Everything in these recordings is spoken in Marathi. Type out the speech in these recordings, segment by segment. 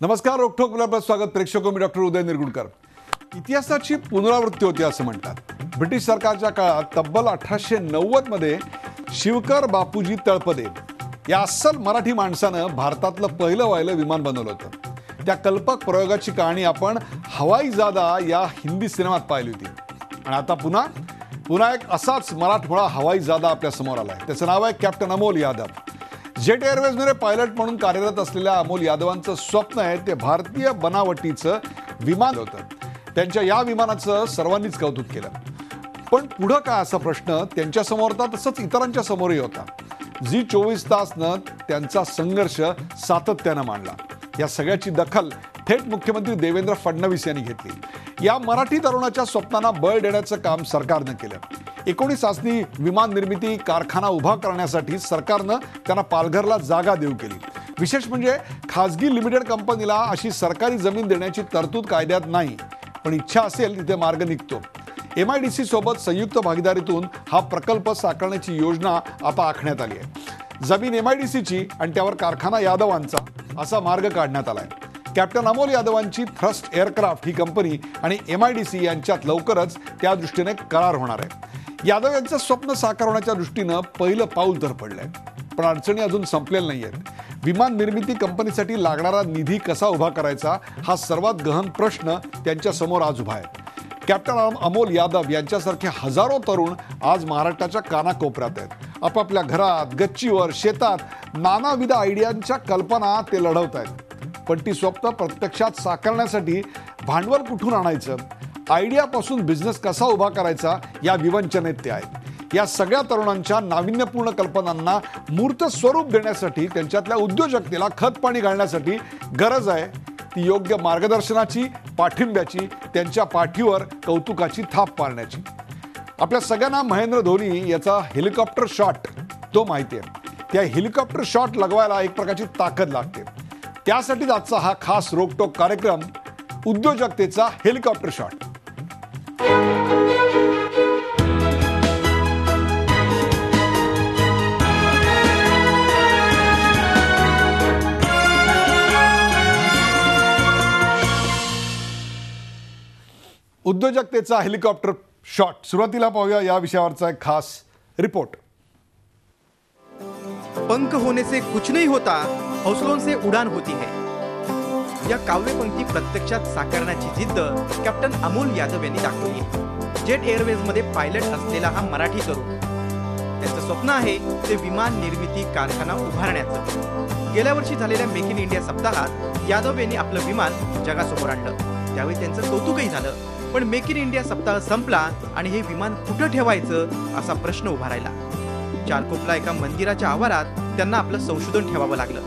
नमस्कार. रोखोक मुलाखत स्वागत प्रेक्षक. मी डॉक्टर उदय निरगुडकर. इतिहासाची पुनरावृत्ती होती असं म्हणतात. ब्रिटिश सरकारच्या काळात तब्बल 1890 मध्ये शिवकर बापूजी तळपदे या अस्सल मराठी माणसानं भारतातलं पहिलं व्हायलं विमान बनवलं होतं. त्या कल्पक प्रयोगाची कहाणी आपण हवाई जादा या हिंदी सिनेमात पाहिली होती. आणि आता पुन्हा एक असाच मराठमोळा हवाई जादा आपल्या समोर आलाय. त्याचं नाव आहे कॅप्टन अमोल यादव. जेट एअरवेजमध्ये पायलट म्हणून कार्यरत असलेल्या अमोल यादवांचं स्वप्न आहे ते भारतीय बनावटीचं विमान होतं. त्यांच्या या विमानाचं सर्वांनीच कौतुक केलं. पण पुढं काय असा प्रश्न त्यांच्यासमोर होता, तसंच इतरांच्या समोरही होता. झी 24 तासनं त्यांचा संघर्ष सातत्यानं मांडला. या सगळ्याची दखल थेट मुख्यमंत्री देवेंद्र फडणवीस यांनी घेतली. या मराठी तरुणाच्या स्वप्नांना बळ देण्याचं काम सरकारनं केलं. 19 चाचणी विमान निर्मिती कारखाना उभा करण्यासाठी सरकारनं त्यांना पालघरला जागा देऊ केली. विशेष म्हणजे खासगी लिमिटेड कंपनीला अशी सरकारी जमीन देण्याची तरतूद कायद्यात नाही, पण इच्छा असेल तिथे मार्ग निघतो. MIDC सोबत संयुक्त भागीदारीतून हा प्रकल्प साकारण्याची योजना आता आखण्यात आली आहे. जमीन MIDCची आणि त्यावर कारखाना यादवांचा असा मार्ग काढण्यात आलाय. कॅप्टन अमोल यादवांची थ्रस्ट एअरक्राफ्ट ही कंपनी आणि MIDC यांच्यात लवकरच त्या दृष्टीने करार होणार आहे. यादव यांचं स्वप्न साकार होण्याच्या दृष्टीनं पहिलं पाऊल तर पडलंय, पण अडचणी अजून संपलेल्या नाही आहेत. विमान निर्मिती कंपनीसाठी लागणारा निधी कसा उभा करायचा हा सर्वात गहन प्रश्न त्यांच्या समोर आज उभा आहे. कॅप्टन अमोल यादव यांच्यासारखे हजारो तरुण आज महाराष्ट्राच्या कानाकोपऱ्यात आहेत. आपापल्या घरात, गच्चीवर, शेतात नानाविध आयडियांच्या कल्पना ते लढवत आहेत. पण ती स्वप्न प्रत्यक्षात साकारण्यासाठी भांडवल कुठून आणायचं, आयडियापासून बिझनेस कसा उभा करायचा या विवंचनेत ते आहेत. या सगळ्या तरुणांच्या नाविन्यपूर्ण कल्पनांना मूर्त स्वरूप देण्यासाठी, त्यांच्यातल्या उद्योजकतेला खतपाणी घालण्यासाठी गरज आहे ती योग्य मार्गदर्शनाची, पाठिंब्याची, त्यांच्या पाठीवर कौतुकाची थाप मारण्याची. आपल्या सगळ्यांना महेंद्र धोनी याचा हेलिकॉप्टर शॉट तो माहिती आहे. त्या हेलिकॉप्टर शॉट लगवायला एक प्रकारची ताकद लागते. त्यासाठीच आजचा हा खास रोकटोक कार्यक्रम, उद्योजकतेचा हेलिकॉप्टर शॉट. उद्योजकतेचा हेलिकॉप्टर शॉट. सुरुवातीला पाहूया या विषयावरचा एक खास रिपोर्ट. पंख होने से कुछ नहीं होता, हौसलों से उड़ान होती है. या काव्यपंक्ती प्रत्यक्षात साकारण्याची जिद्द कॅप्टन अमोल यादव यांनी दाखवली. जेट एअरवेजमध्ये पायलट असलेला हा मराठी तरुण, त्यांचं स्वप्न आहे ते विमान निर्मिती कारखाना उभारण्याचं. गेल्या वर्षी झालेल्या मेक इन इंडिया सप्ताहात यादव यांनी आपलं विमान जगासमोर आणलं. त्यावेळी त्यांचं कौतुकही झालं. पण मेक इन इंडिया सप्ताह संपला आणि हे विमान कुठं ठेवायचं असा प्रश्न उभा राहिला. चारकोपला एका मंदिराच्या आवारात त्यांना आपलं संशोधन ठेवावं लागलं.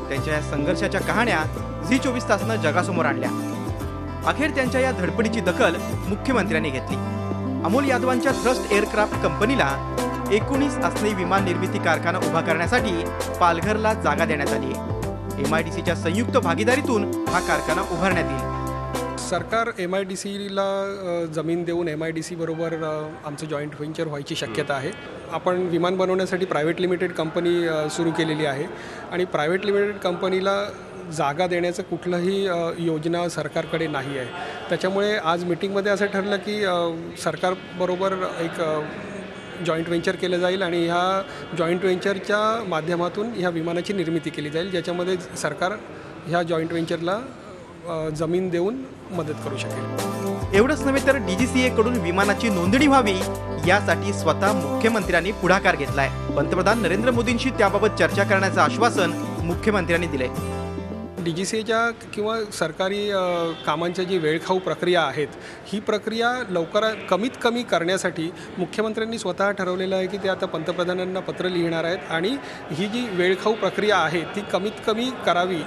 त्यांच्या या संघर्षाच्या कहाण्या झी 24 तासनं जगासमोर आणल्या. अखेर त्यांच्या या धडपडीची दखल मुख्यमंत्र्यांनी घेतली. अमोल यादवांच्या थ्रस्ट एअरक्राफ्ट कंपनीला 19 असलेली विमान निर्मिती कारखाना उभा करण्यासाठी पालघरला जागा देण्यात आली आहे. MIDCच्या संयुक्त भागीदारीतून हा कारखाना उभारण्यात येईल. सरकार MIDCला जमीन देऊन MIDC बरोबर आमचं जॉईंट व्हेंचर व्हायची शक्यता आहे. आपण विमान बनवण्यासाठी प्रायव्हेट लिमिटेड कंपनी सुरू केलेली आहे आणि प्रायव्हेट लिमिटेड कंपनीला जागा देण्याचं कुठलंही योजना सरकारकडे नाही आहे. त्याच्यामुळे आज मीटिंगमध्ये असं ठरलं की सरकारबरोबर एक जॉईंट व्हेंचर केलं जाईल आणि ह्या जॉईंट व्हेंचरच्या माध्यमातून ह्या विमानाची निर्मिती केली जाईल, ज्याच्यामध्ये सरकार ह्या जॉईंट व्हेंचरला जमीन देऊन मदत करू शकेल. एवढंच नव्हे तर DGCA कडून विमानाची नोंदणी व्हावी यासाठी स्वतः मुख्यमंत्र्यांनी पुढाकार घेतलाय. पंतप्रधान नरेंद्र मोदींशी त्याबाबत चर्चा करण्याचं आश्वासन मुख्यमंत्र्यांनी दिलंय. DGCAच्या किंवा सरकारी कामांच्या जी वेळखाऊ प्रक्रिया आहेत, ही प्रक्रिया कमीत कमी करण्यासाठी मुख्यमंत्र्यांनी स्वतः ठरवलेलं आहे की ते आता पंतप्रधानांना पत्र लिहिणार आहेत आणि ही जी वेळखाऊ प्रक्रिया आहे ती कमीत कमी करावी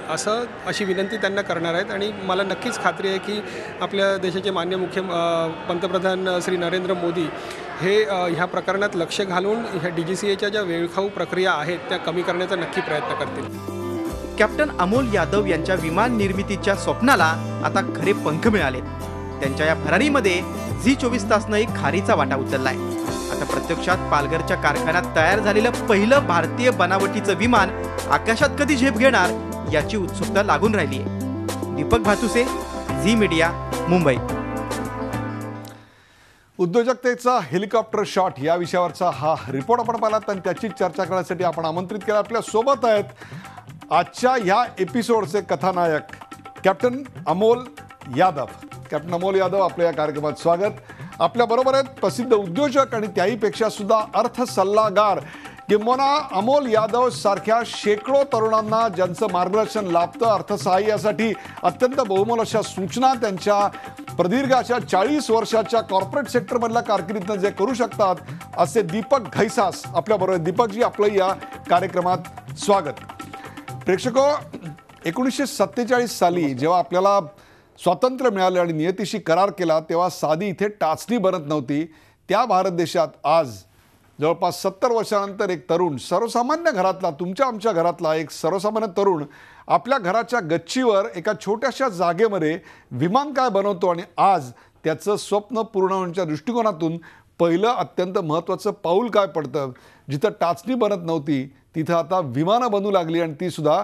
अशी विनंती त्यांना करणार आहेत. आणि मला नक्कीच खात्री आहे की आपल्या देशाचे माननीय पंतप्रधान श्री नरेंद्र मोदी हे ह्या प्रकरणात लक्ष घालून ह्या DGCAच्या ज्या वेळखाऊ प्रक्रिया आहेत त्या कमी करण्याचा नक्की प्रयत्न करतील. कॅप्टन अमोल यादव यांच्या विमान निर्मितीच्या स्वप्नाला आता खरे पंख मिळाले. त्यांच्या या भरारीमध्ये झी 24 तासनं एक खारीचा वाटा उचललाय. आता प्रत्यक्षात पालघरच्या कारखान्यात तयार झालेलं पहिलं भारतीय बनावटीचं विमान आकाशात कधी झेप घेणार याची उत्सुकता लागून राहिली आहे. दीपक भातुसे, झी मीडिया, मुंबई. उद्योजकतेचा हेलिकॉप्टर शॉट या विषयावरचा हा रिपोर्ट आपण पाहिलात आणि त्याची चर्चा करण्यासाठी आपण आमंत्रित केलं. आपल्या सोबत आहेत आजच्या या एपिसोडचे कथानायक कॅप्टन अमोल यादव. कॅप्टन अमोल यादव, आपल्या या कार्यक्रमात स्वागत. आपल्याबरोबर आहेत प्रसिद्ध उद्योजक आणि त्याहीपेक्षा सुद्धा अर्थ सल्लागार किंबहुना अमोल यादव सारख्या शेकडो तरुणांना ज्यांचं मार्गदर्शन लाभतं अर्थसहाय्यासाठी अत्यंत बहुमोल अशा सूचना त्यांच्या प्रदीर्घ अशा 40 वर्षाच्या कॉर्पोरेट सेक्टरमधल्या कारकिर्दीतनं जे करू शकतात असे दीपक घैसास आपल्याबरोबर. दीपकजी, आपलं या कार्यक्रमात स्वागत. प्रेक्षको, 1947 साली जेव्हा आपल्याला स्वातंत्र्य मिळालं आणि नियतीशी करार केला तेव्हा साधी इथे टाचणी बनत नव्हती. त्या भारत देशात आज जवळपास 70 वर्षानंतर एक तरुण, सर्वसामान्य घरातला, तुमच्या आमच्या घरातला एक सर्वसामान्य तरुण आपल्या घराच्या गच्चीवर एका छोट्याशा जागेमध्ये विमान काय बनवतो आणि आज त्याचं स्वप्न पूर्ण होण्याच्या दृष्टिकोनातून पहिलं अत्यंत महत्त्वाचं पाऊल काय पडतं. जिथं टाचणी बनत नव्हती तिथं आता विमानं बनू लागली आणि ती सुद्धा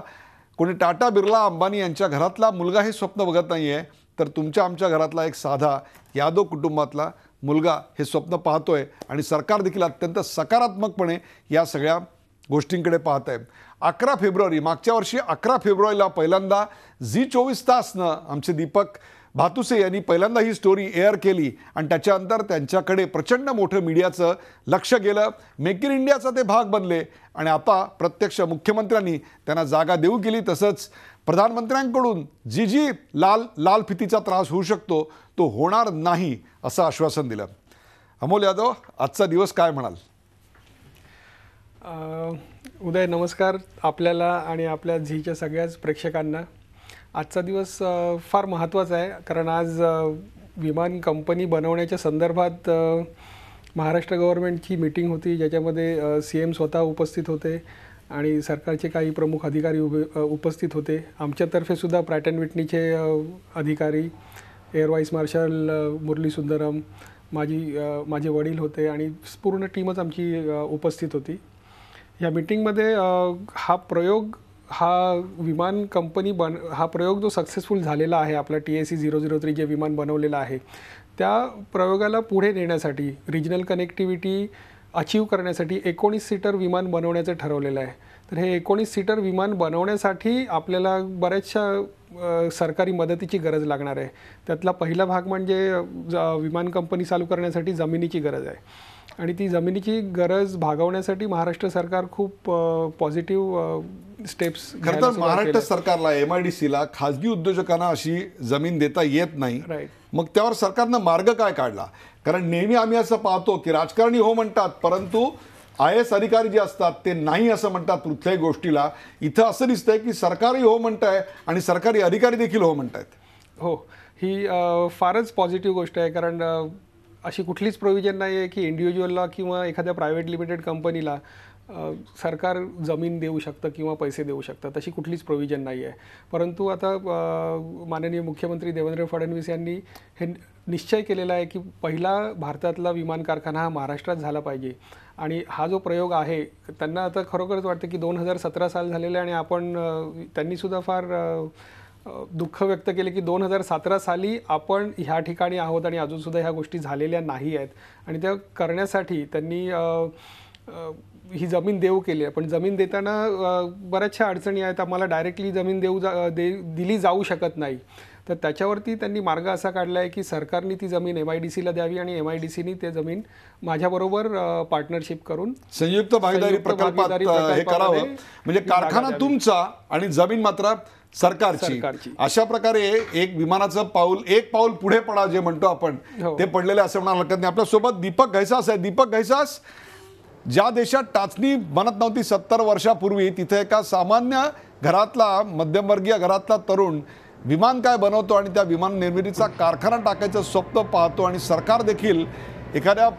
कोणी टाटा, बिर्ला, अंबानी यांच्या घरातला मुलगा हे स्वप्न बघत नाही आहे, तर तुमच्या आमच्या घरातला एक साधा यादव कुटुंबातला मुलगा हे स्वप्न पाहतोय आणि सरकार देखील अत्यंत सकारात्मकपणे या सगळ्या गोष्टींकडे पाहत आहे. 11 फेब्रुवारी, मागच्या वर्षी 11 फेब्रुवारीला पहिल्यांदा झी 24 तासनं आमचे दीपक भातुसे यांनी पहिल्यांदा ही स्टोरी एअर केली आणि त्याच्यानंतर त्यांच्याकडे प्रचंड मोठं मीडियाचं लक्ष गेलं. मेक इन इंडियाचा ते भाग बनले आणि आता प्रत्यक्ष मुख्यमंत्र्यांनी त्यांना जागा देऊ केली. तसंच प्रधानमंत्र्यांकडून जी लाल फितीचा त्रास होऊ शकतो तो होणार नाही असं आश्वासन दिलं. अमोल यादव, आजचा दिवस काय म्हणाल? उदय, नमस्कार आपल्याला आणि आपल्या झीच्या सगळ्याच प्रेक्षकांना. आजचा दिवस फार महत्त्वाचा आहे कारण आज विमान कंपनी बनवण्याच्या संदर्भात महाराष्ट्र गव्हर्नमेंटची मीटिंग होती, ज्याच्यामध्ये CM स्वतः उपस्थित होते आणि सरकारचे काही प्रमुख अधिकारी उपस्थित होते. आमच्यातर्फे सुद्धा प्रॅट अँड विटनीचे अधिकारी, air vice marshal Murali Sundaram, माझे वडील होते आणि पूर्ण टीमच आमची उपस्थित होती. या मीटिंगमध्ये हा विमान कंपनी हा प्रयोग जो सक्सेसफुल झालेला आहे, आपला TAC 003 जे विमान बनवलेलं आहे, त्या प्रयोगाला पुढे नेण्यासाठी, रिजनल कनेक्टिव्हिटी अचीव करण्यासाठी 19 सीटर विमान बनवण्याचं ठरवलेलं आहे. तर हे 19 सीटर विमान बनवण्यासाठी आपल्याला बऱ्याचशा सरकारी मदतीची गरज लागणार आहे. त्यातला पहिला भाग म्हणजे विमान कंपनी चालू करण्यासाठी जमिनीची गरज आहे आणि ती जमिनीची गरज भागवण्यासाठी महाराष्ट्र सरकार खूप पॉझिटिव्ह स्टेप्स. खरं तर महाराष्ट्र सरकारला, MIDCला खाजगी उद्योजकांना अशी जमीन देता येत नाही. मग त्यावर सरकारनं मार्ग काय काढला? कारण नेहमी आम्ही असं पाहतो की राजकारणी हो म्हणतात परंतु IAS अधिकारी जे असतात ते नाही असं म्हणतात कुठल्याही गोष्टीला. इथं असं दिसतंय की सरकारही हो म्हणतंय आणि सरकारी अधिकारी देखील हो म्हणतायत. हो, ही फारच पॉझिटिव्ह गोष्ट आहे कारण अशी कुठलीच प्रोव्हिजन नाही आहे की इंडिव्हिज्युअलला किंवा एखाद्या प्रायव्हेट लिमिटेड कंपनीला सरकार जमीन देऊ शकतं किंवा पैसे देऊ शकतं, तशी कुठलीच प्रोव्हिजन नाही आहे. परंतु आता माननीय मुख्यमंत्री देवेंद्र फडणवीस यांनी हे निश्चय केलेला आहे की पहिला भारतातला विमान कारखाना हा महाराष्ट्रात झाला पाहिजे आणि हा जो प्रयोग आहे त्यांना आता खरोखरच वाटतं की 2017 साल झालेलं आहे आणि त्यांनीसुद्धा फार दुःख व्यक्त केले की 2017 साली आपण ह्या ठिकाणी आहोत आणि अजूनसुद्धा ह्या गोष्टी झालेल्या नाही आहेत आणि त्या करण्यासाठी त्यांनी ही जमीन देऊ केली आहे. पण जमीन देताना बऱ्याचशा अडचणी आहेत. आम्हाला डायरेक्टली जमीन दिली जाऊ शकत नाही. तर त्याच्यावरती त्यांनी मार्ग असा काढला आहे की सरकारने ती जमीन MIDCला द्यावी आणि MIDCने ते जमीन माझ्याबरोबर पार्टनरशिप करून संयुक्त भागीदारी प्रकल्पात हे करावं. म्हणजे कारखाना तुमचा आणि जमीन मात्र सरकारची. अशा प्रकारे एक विमानाचं एक पाऊल पुढे पडा जे म्हणतो आपण ते पडलेले असं म्हणायला हरकत नाही. आपल्यासोबत दीपक घैसास आहे. दीपक घैसास, ज्या देशात टाचणी बनत नव्हती 70 वर्षापूर्वी, तिथे एका सामान्य घरातला, मध्यमवर्गीय घरातला तरुण विमान काय बनवतो आणि त्या विमान निर्मितीचा कारखाना टाकायचं स्वप्न पाहतो आणि सरकार देखील एखाद्या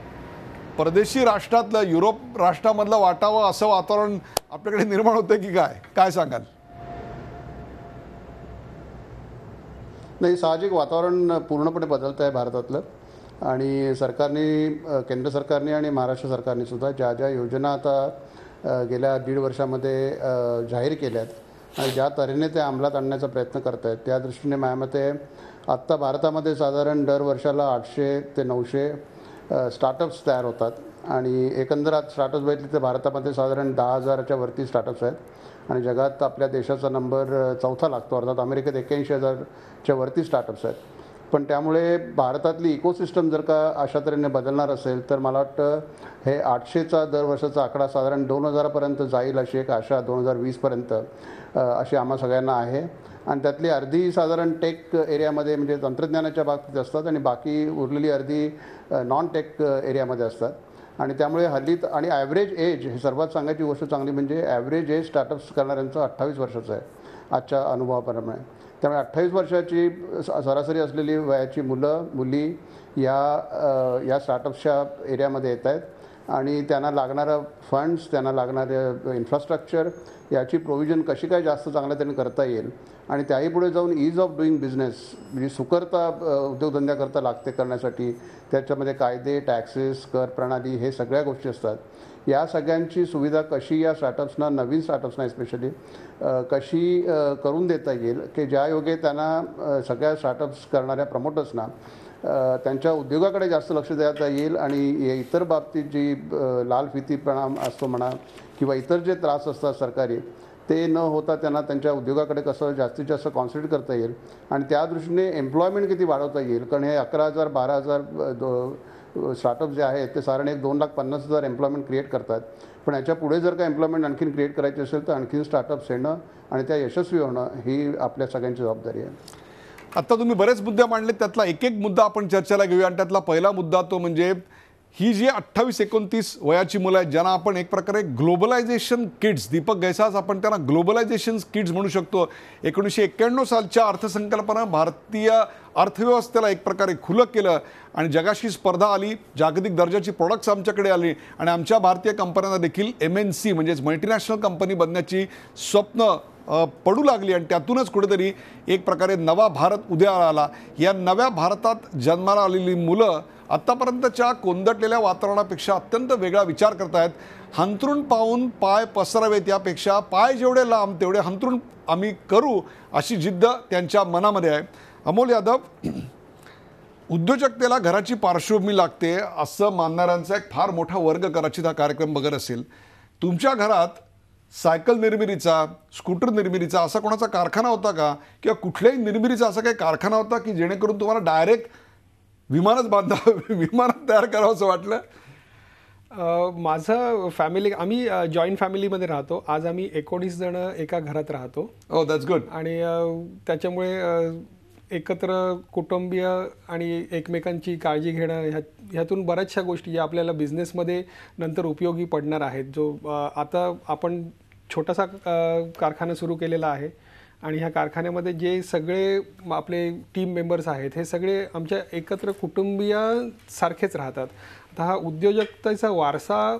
परदेशी राष्ट्रातलं, युरोप राष्ट्रामधलं वाटावं असं वातावरण आपल्याकडे निर्माण होतं की काय सांगाल? नाही, साहजिक वातावरण पूर्णपणे बदलतं आहे भारतातलं आणि केंद्र सरकारने आणि महाराष्ट्र सरकारने सुद्धा ज्या योजना आता गेल्या 1.5 वर्षामध्ये जाहीर केल्यात आणि ज्या तऱ्हेने ते अंमलात आणण्याचा प्रयत्न करत आहेत त्या दृष्टीने माझ्या मते आत्ता भारतामध्ये साधारण दर वर्षाला 800 ते 900 स्टार्टअप्स तयार होतात आणि एकंदरात स्टार्टअप्स बघितले तर भारतामध्ये साधारण 10,000च्या वरती स्टार्टअप्स आहेत आणि जगात आपल्या देशाचा नंबर 4था लागतो, अर्थात अमेरिकेत 81,000च्या वरती स्टार्टअप्स आहेत. पण त्यामुळे भारतातली इकोसिस्टम जर का अशा तऱ्हेने बदलणार असेल तर मला वाटतं हे 800चा दर वर्षाचा आकडा साधारण 2,000पर्यंत जाईल अशी एक आशा 2020पर्यंत अशी आम्हा सगळ्यांना आहे. आणि त्यातली अर्धी साधारण टेक एरियामध्ये म्हणजे तंत्रज्ञानाच्या बाबतीत असतात आणि बाकी उरलेली अर्धी नॉन टेक एरियामध्ये असतात. आणि त्यामुळे हल्ली आणि ॲव्हरेज एज हे सर्वात सांगायची गोष्ट चांगली म्हणजे ॲव्हरेज एज स्टार्टअप्स करणाऱ्यांचं 28 वर्षाचं आहे आजच्या अनुभवाप्रमाणे. त्यामुळे 28 वर्षाची सरासरी असलेली वयाची मुलं मुली या स्टार्टअप्सच्या एरियामध्ये येत आहेत आणि त्यांना लागणारं फंड्स, त्यांना लागणारं इन्फ्रास्ट्रक्चर याची प्रोव्हिजन कशी काय जास्त चांगल्या त्यांनी करता येईल आणि त्याही पुढे जाऊन ईज ऑफ डुईंग बिझनेस म्हणजे सुकरता उद्योगधंद्याकरता लागते करण्यासाठी त्याच्यामध्ये कायदे, टॅक्सेस, कर प्रणाली हे सगळ्या गोष्टी असतात. या सगळ्यांची सुविधा कशी या स्टार्टअप्सना, नवीन स्टार्टअप्सना स्पेशली कशी करून देता येईल की ज्या योगे त्यांना सगळ्या स्टार्टअप्स करणाऱ्या प्रमोटर्सना त्यांच्या उद्योगाकडे जास्त लक्ष देता येईल आणि इतर बाबतीत जी लालफितीपणा असतो म्हणा किंवा इतर जे त्रास असतात सरकारी ते न होता त्यांना त्यांच्या उद्योगाकडे कसं जास्तीत जास्त कॉन्सन्ट्रेट करता येईल आणि त्या दृष्टीने एम्प्लॉयमेंट किती वाढवता येईल. कारण हे 11,000 12,000 स्टार्टअप जे आहेत ते साधारण 2,50,000 एम्प्लॉयमेंट क्रिएट करतात. पण याच्या पुढे जर का एम्प्लॉयमेंट आणखीन क्रिएट करायची असेल तर आणखीन स्टार्टअप्स येणं आणि त्या यशस्वी होणं ही आपल्या सगळ्यांची जबाबदारी आहे. आत्ता तुम्ही बरेच मुद्दे मांडले, त्यातला एक एक मुद्दा आपण चर्चेला घेऊया आणि त्यातला पहिला मुद्दा तो म्हणजे ही जी 28-29 वयाची मुलं आहेत ज्यांना आपण एक प्रकारे ग्लोबलायझेशन किड्स, दीपक गैसास आपण त्यांना ग्लोबलायझेशन किड्स म्हणू शकतो. 1991 सालच्या अर्थसंकल्पानं भारतीय अर्थव्यवस्थेला एक प्रकारे खुलं केलं आणि जगाशी स्पर्धा आली, जागतिक दर्जाची प्रोडक्ट्स आमच्याकडे आली आणि आमच्या भारतीय कंपन्यांना देखील MNC म्हणजेच मल्टीनॅशनल कंपनी बनण्याची स्वप्न पडू लागली आणि त्यातूनच कुठेतरी एक प्रकारे नवा भारत उदयाला आला. या नव्या भारतात जन्माला आलेली मुलं आत्तापर्यंतच्या कोंदटलेल्या वातावरणापेक्षा अत्यंत वेगळा विचार करतायत. हंतरून पाहून पाय पसरावेत यापेक्षा पाय जेवढे लांब तेवढे हंतरून आम्ही करू अशी जिद्द त्यांच्या मनामध्ये आहे. अमोल यादव, उद्योजकतेला घराची पार्श्वभूमी लागते असं मानणाऱ्यांचा एक फार मोठा वर्ग कदाचित हा कार्यक्रम बघत असेल. तुमच्या घरात सायकल निर्मितीचा, स्कूटर निर्मितीचा असा कोणाचा कारखाना होता का किंवा कुठल्याही निर्मितीचा असा काही कारखाना होता की जेणेकरून तुम्हाला डायरेक्ट विमानच विमानात तयार करावं असं वाटलं? माझं फॅमिली, आम्ही जॉईंट फॅमिलीमध्ये राहतो. आज आम्ही 19 जण एका घरात राहतो. ओ दॅट्स गुड. आणि त्याच्यामुळे एकत्र कुटुंबीय आणि एकमेकांची काळजी घेणं ह्यातून बऱ्याचशा गोष्टी ज्या आपल्याला बिझनेसमध्ये नंतर उपयोगी पडणार आहेत. जो आता आपण छोटासा कारखाना सुरू केलेला आहे आणि ह्या कारखान्यामध्ये जे सगळे आपले टीम मेंबर्स आहेत हे सगळे आमच्या एकत्र कुटुंबीयासारखेच राहतात. आता हा उद्योजकतेचा वारसा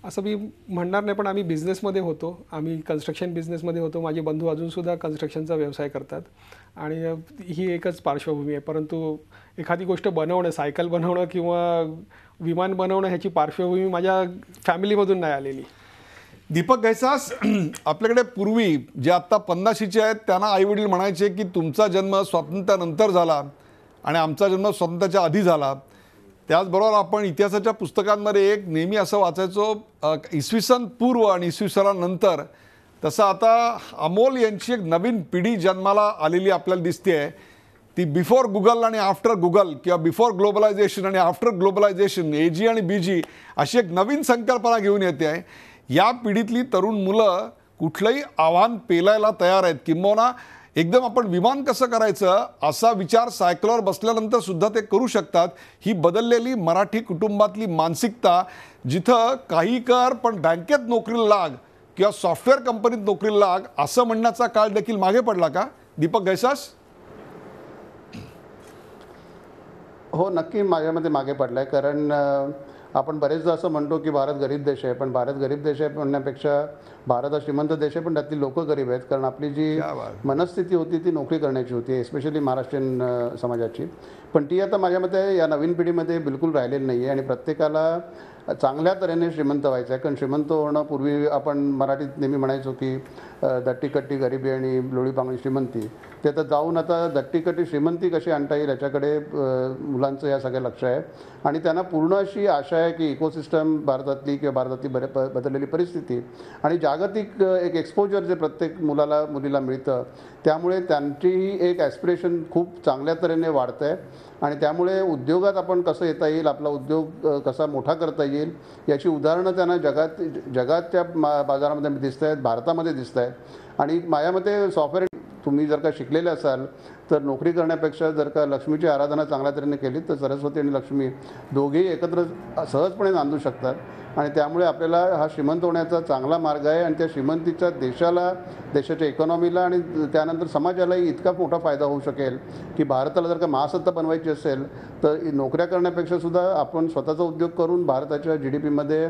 असं मी म्हणणार नाही, पण आम्ही बिझनेसमध्ये होतो, आम्ही कन्स्ट्रक्शन बिझनेसमध्ये होतो. माझे बंधू अजूनसुद्धा कन्स्ट्रक्शनचा व्यवसाय करतात आणि ही एकच पार्श्वभूमी आहे. परंतु एखादी गोष्ट बनवणं, सायकल बनवणं किंवा विमान बनवणं ह्याची पार्श्वभूमी माझ्या फॅमिलीमधून नाही आलेली. दीपक गैसास, आपल्याकडे पूर्वी जे आत्ता 50शीचे आहेत त्यांना आईवडील म्हणायचे की तुमचा जन्म स्वातंत्र्यानंतर झाला आणि आमचा जन्म स्वातंत्र्याच्या आधी झाला. त्याचबरोबर आपण इतिहासाच्या पुस्तकांमध्ये एक नेहमी असं वाचायचो इसवी पूर्व आणि इसवी नंतर. तसं आता अमोल यांची एक नवीन पिढी जन्माला आलेली आपल्याला दिसते आहे. ती बिफोर गुगल आणि आफ्टर गुगल किंवा बिफोर ग्लोबलायझेशन आणि आफ्टर ग्लोबलायझेशन, AG आणि BG अशी एक नवीन संकल्पना घेऊन येते आहे. या पिढीतली तरुण मुलं कुठलंही आव्हान पेलायला तयार आहेत. किंबहुना एकदम आपण विमान कसं करायचं असा विचार सायकलवर बसल्यानंतर सुद्धा ते करू शकतात. ही बदललेली मराठी कुटुंबातली मानसिकता, जिथं काही कर पण बँकेत नोकरीला लाग किंवा सॉफ्टवेअर कंपनीत नोकरीला लाग असं म्हणण्याचा काळ देखील मागे पडला का दीपक गैसास? हो, नक्की माझ्यामध्ये मागे पडला आहे. कारण आपण बरेचदा असं म्हणतो की भारत गरीब देश आहे, पण भारत गरीब देश आहे म्हणण्यापेक्षा भारत हा श्रीमंत देश आहे, पण त्यातली लोक गरीब आहेत. कारण आपली जी मनस्थिती होती ती नोकरी करण्याची होती, एस्पेशली महाराष्ट्रीयन समाजाची. पण ती आता माझ्या मते या नवीन पिढीमध्ये बिलकुल राहिलेली नाही आहे आणि प्रत्येकाला चांगल्या तऱ्हेने श्रीमंत व्हायचं आहे. कारण श्रीमंत होणं पूर्वी आपण मराठीत नेहमी म्हणायचो की दट्टीकट्टी गरिबी आणि लोळीपांगळी श्रीमंती, ते तर जाऊन आता दट्टीकट्टी श्रीमंती कशी आणता येईल याच्याकडे मुलांचं या सगळ्या लक्ष आहे. आणि त्यांना पूर्ण अशी आशा आहे की इकोसिस्टम भारतातली किंवा भारतातली बदललेली परिस्थिती आणि जागतिक एक एक्सपोजर जे प्रत्येक मुलीला मिळतं, त्यामुळे त्यांचीही एक ॲस्पिरेशन खूप चांगल्या तऱ्हेने वाढतं आहे. आणि त्यामुळे उद्योगात आपण कसं येता येईल, आपला उद्योग कसा मोठा करता येईल याची उदाहरणं त्यांना जगातच्या बाजारामध्ये दिसत आहेत, भारतामध्ये दिसत आहेत. आणि माझ्या मते सॉफ्टवेअर तुम्ही जर का शिकलेले असाल तर नोकरी करण्यापेक्षा जर का लक्ष्मीची आराधना चांगल्या तऱ्हेने केली तर सरस्वती आणि लक्ष्मी दोघेही एकत्र सहजपणे नांदू शकतात. आणि त्यामुळे आपल्याला हा श्रीमंत होण्याचा चांगला मार्ग आहे. आणि त्या श्रीमंतीचा देशाला, देशाच्या इकॉनॉमीला आणि त्यानंतर समाजालाही इतका मोठा फायदा होऊ शकेल की भारताला जर का महासत्ता बनवायची असेल तर नोकऱ्या करण्यापेक्षा सुद्धा आपण स्वतःचा उद्योग करून भारताच्या GDPमध्ये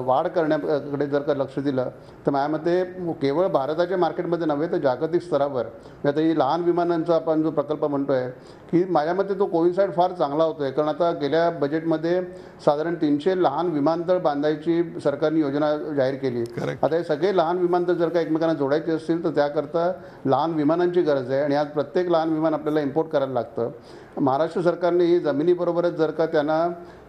वाढ करण्याकडे जर का लक्ष दिलं तर माझ्या मते केवळ भारताच्या मार्केटमध्ये नव्हे तर जागतिक स्तरावर, आता ही लहान विमानांचा आपण जो प्रकल्प म्हणतो आहे की माझ्या मते तो कोइन्साईड फार चांगला होतो आहे. कारण आता गेल्या बजेटमध्ये साधारण 300 लहान विमानतळ बांधायची सरकारने योजना जाहीर केली. आता हे सगळे लहान विमानतळ जर का एकमेकांना जोडायचे असतील तर त्याकरता लहान विमानांची गरज आहे. आणि आज प्रत्येक लहान विमान आपल्याला इम्पोर्ट करायला लागतं. महाराष्ट्र सरकारने ही जमिनीबरोबरच जर का त्यांना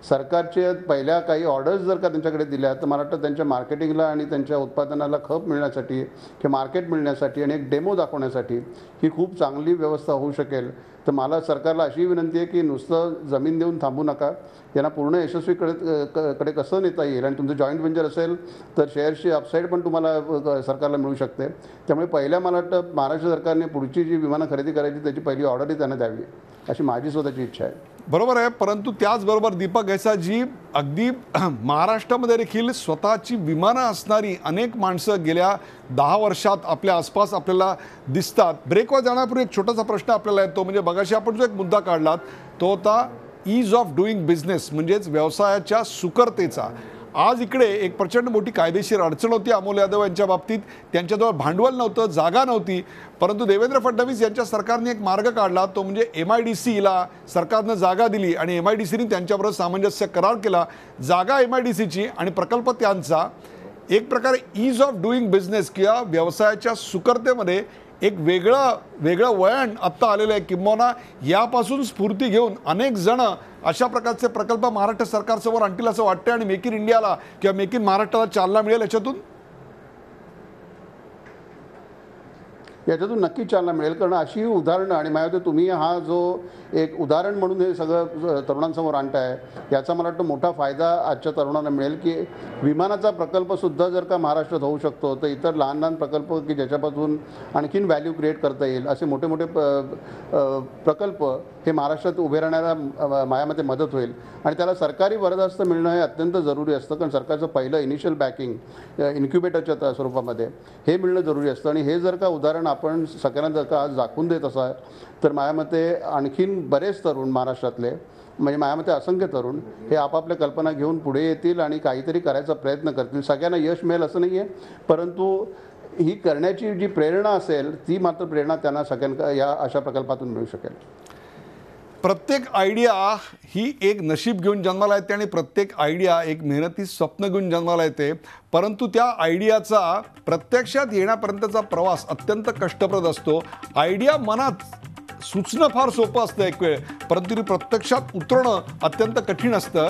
सरकारचे पहिल्या काही ऑर्डर्स जर का त्यांच्याकडे दिल्या तर मला वाटतं त्यांच्या मार्केटिंगला आणि त्यांच्या उत्पादनाला खप मिळण्यासाठी किंवा मार्केट मिळण्यासाठी आणि एक डेमो दाखवण्यासाठी ही खूप चांगली व्यवस्था होऊ शकेल. तर मला सरकारला अशी विनंती आहे की नुसतं जमीन देऊन थांबू नका, त्यांना पूर्ण यशस्वीकडे कसं नेता येईल. आणि तुमचं जॉईंट व्हेंचर असेल तर शेअर्सची अपसाईड पण तुम्हाला सरकारला मिळू शकते. त्यामुळे पहिल्या मला वाटतं महाराष्ट्र सरकारने पुढची जी विमानं खरेदी करायची त्याची पहिली ऑर्डरही त्यांना द्यावी अशी माझी स्वतःची इच्छा आहे. बरोबर आहे. परंतु त्याचबरोबर दीपक घैसाजी, अगदी महाराष्ट्रामध्ये देखील स्वतःची विमानं असणारी अनेक माणसं गेल्या 10 वर्षात आपल्या आसपास आपल्याला दिसतात. ब्रेकवर जाण्यापूर्वी एक छोटासा प्रश्न आपल्याला येतो, म्हणजे बघाशी आपण जो एक मुद्दा काढलात तो होता ईज ऑफ डुईंग बिझनेस, म्हणजेच व्यवसायाच्या सुकरतेचा. आज इकडे एक प्रचंड मोठी कायदेशीर अडचण होती अमोल यादव यांच्या बाबतीत. त्यांच्याजवळ भांडवल नव्हतं, जागा नव्हती. परंतु देवेंद्र फडणवीस यांच्या सरकारने एक मार्ग काढला, तो म्हणजे MIDCला सरकारनं जागा दिली आणि MIDCने त्यांच्याबरोबर सामंजस्य करार केला. जागा MIDCची आणि प्रकल्प त्यांचा. एक प्रकारे ईज ऑफ डुईंग बिझनेस किंवा व्यवसायाच्या सुकरतेमध्ये एक वेगळं वळण आत्ता आलेलं आहे. किंबहुना यापासून स्फूर्ती घेऊन अनेक जण अशा प्रकारचे प्रकल्प महाराष्ट्र सरकारसमोर आणतील असं वाटतं. आणि मेक इन इंडियाला किंवा मेक इन महाराष्ट्राला चालना मिळेल याच्यातून नक्की चालना मिळेल. कारण अशी उदाहरणं आणि माझ्या तुम्ही हा जो एक उदाहरण म्हणून हे सगळं तरुणांसमोर आणताय याचा मला वाटतं मोठा फायदा आजच्या तरुणांना मिळेल की विमानाचा प्रकल्पसुद्धा जर का महाराष्ट्रात होऊ शकतो तर इतर लहान लहान प्रकल्प की ज्याच्यापासून आणखीन व्हॅल्यू क्रिएट करता येईल असे मोठे मोठे प्रकल्प हे महाराष्ट्रात उभे राहण्याला माझ्यामध्ये मदत होईल. आणि त्याला सरकारी वरदहस्त मिळणं हे अत्यंत जरुरी असतं. कारण सरकारचं पहिलं इनिशियल बॅकिंग इन्क्युबेटरच्या स्वरूपामध्ये हे मिळणं जरुरी असतं. आणि हे जर का उदाहरण आपण सगळ्यांना जर का आज दाखवून देत असाल तर माझ्या मते आणखीन बरेच तरुण महाराष्ट्रातले, म्हणजे माझ्या मते असंख्य तरुण हे आपापल्या कल्पना घेऊन पुढे येतील आणि काहीतरी करायचा प्रयत्न करतील. सगळ्यांना यश मिळेल असं नाही आहे, परंतु ही करण्याची जी प्रेरणा असेल ती मात्र प्रेरणा त्यांना सगळ्यांना या अशा प्रकल्पातून मिळू शकेल. प्रत्येक आयडिया ही एक नशीब घेऊन जन्माला येते आणि प्रत्येक आयडिया एक मेहनती स्वप्न घेऊन जन्माला येते. परंतु त्या आयडियाचा प्रत्यक्षात येण्यापर्यंतचा प्रवास अत्यंत कष्टप्रद असतो. आयडिया मनात सुचणं फार सोपं असतं एक वेळ, परंतु ती प्रत्यक्षात उतरणं अत्यंत कठीण असतं.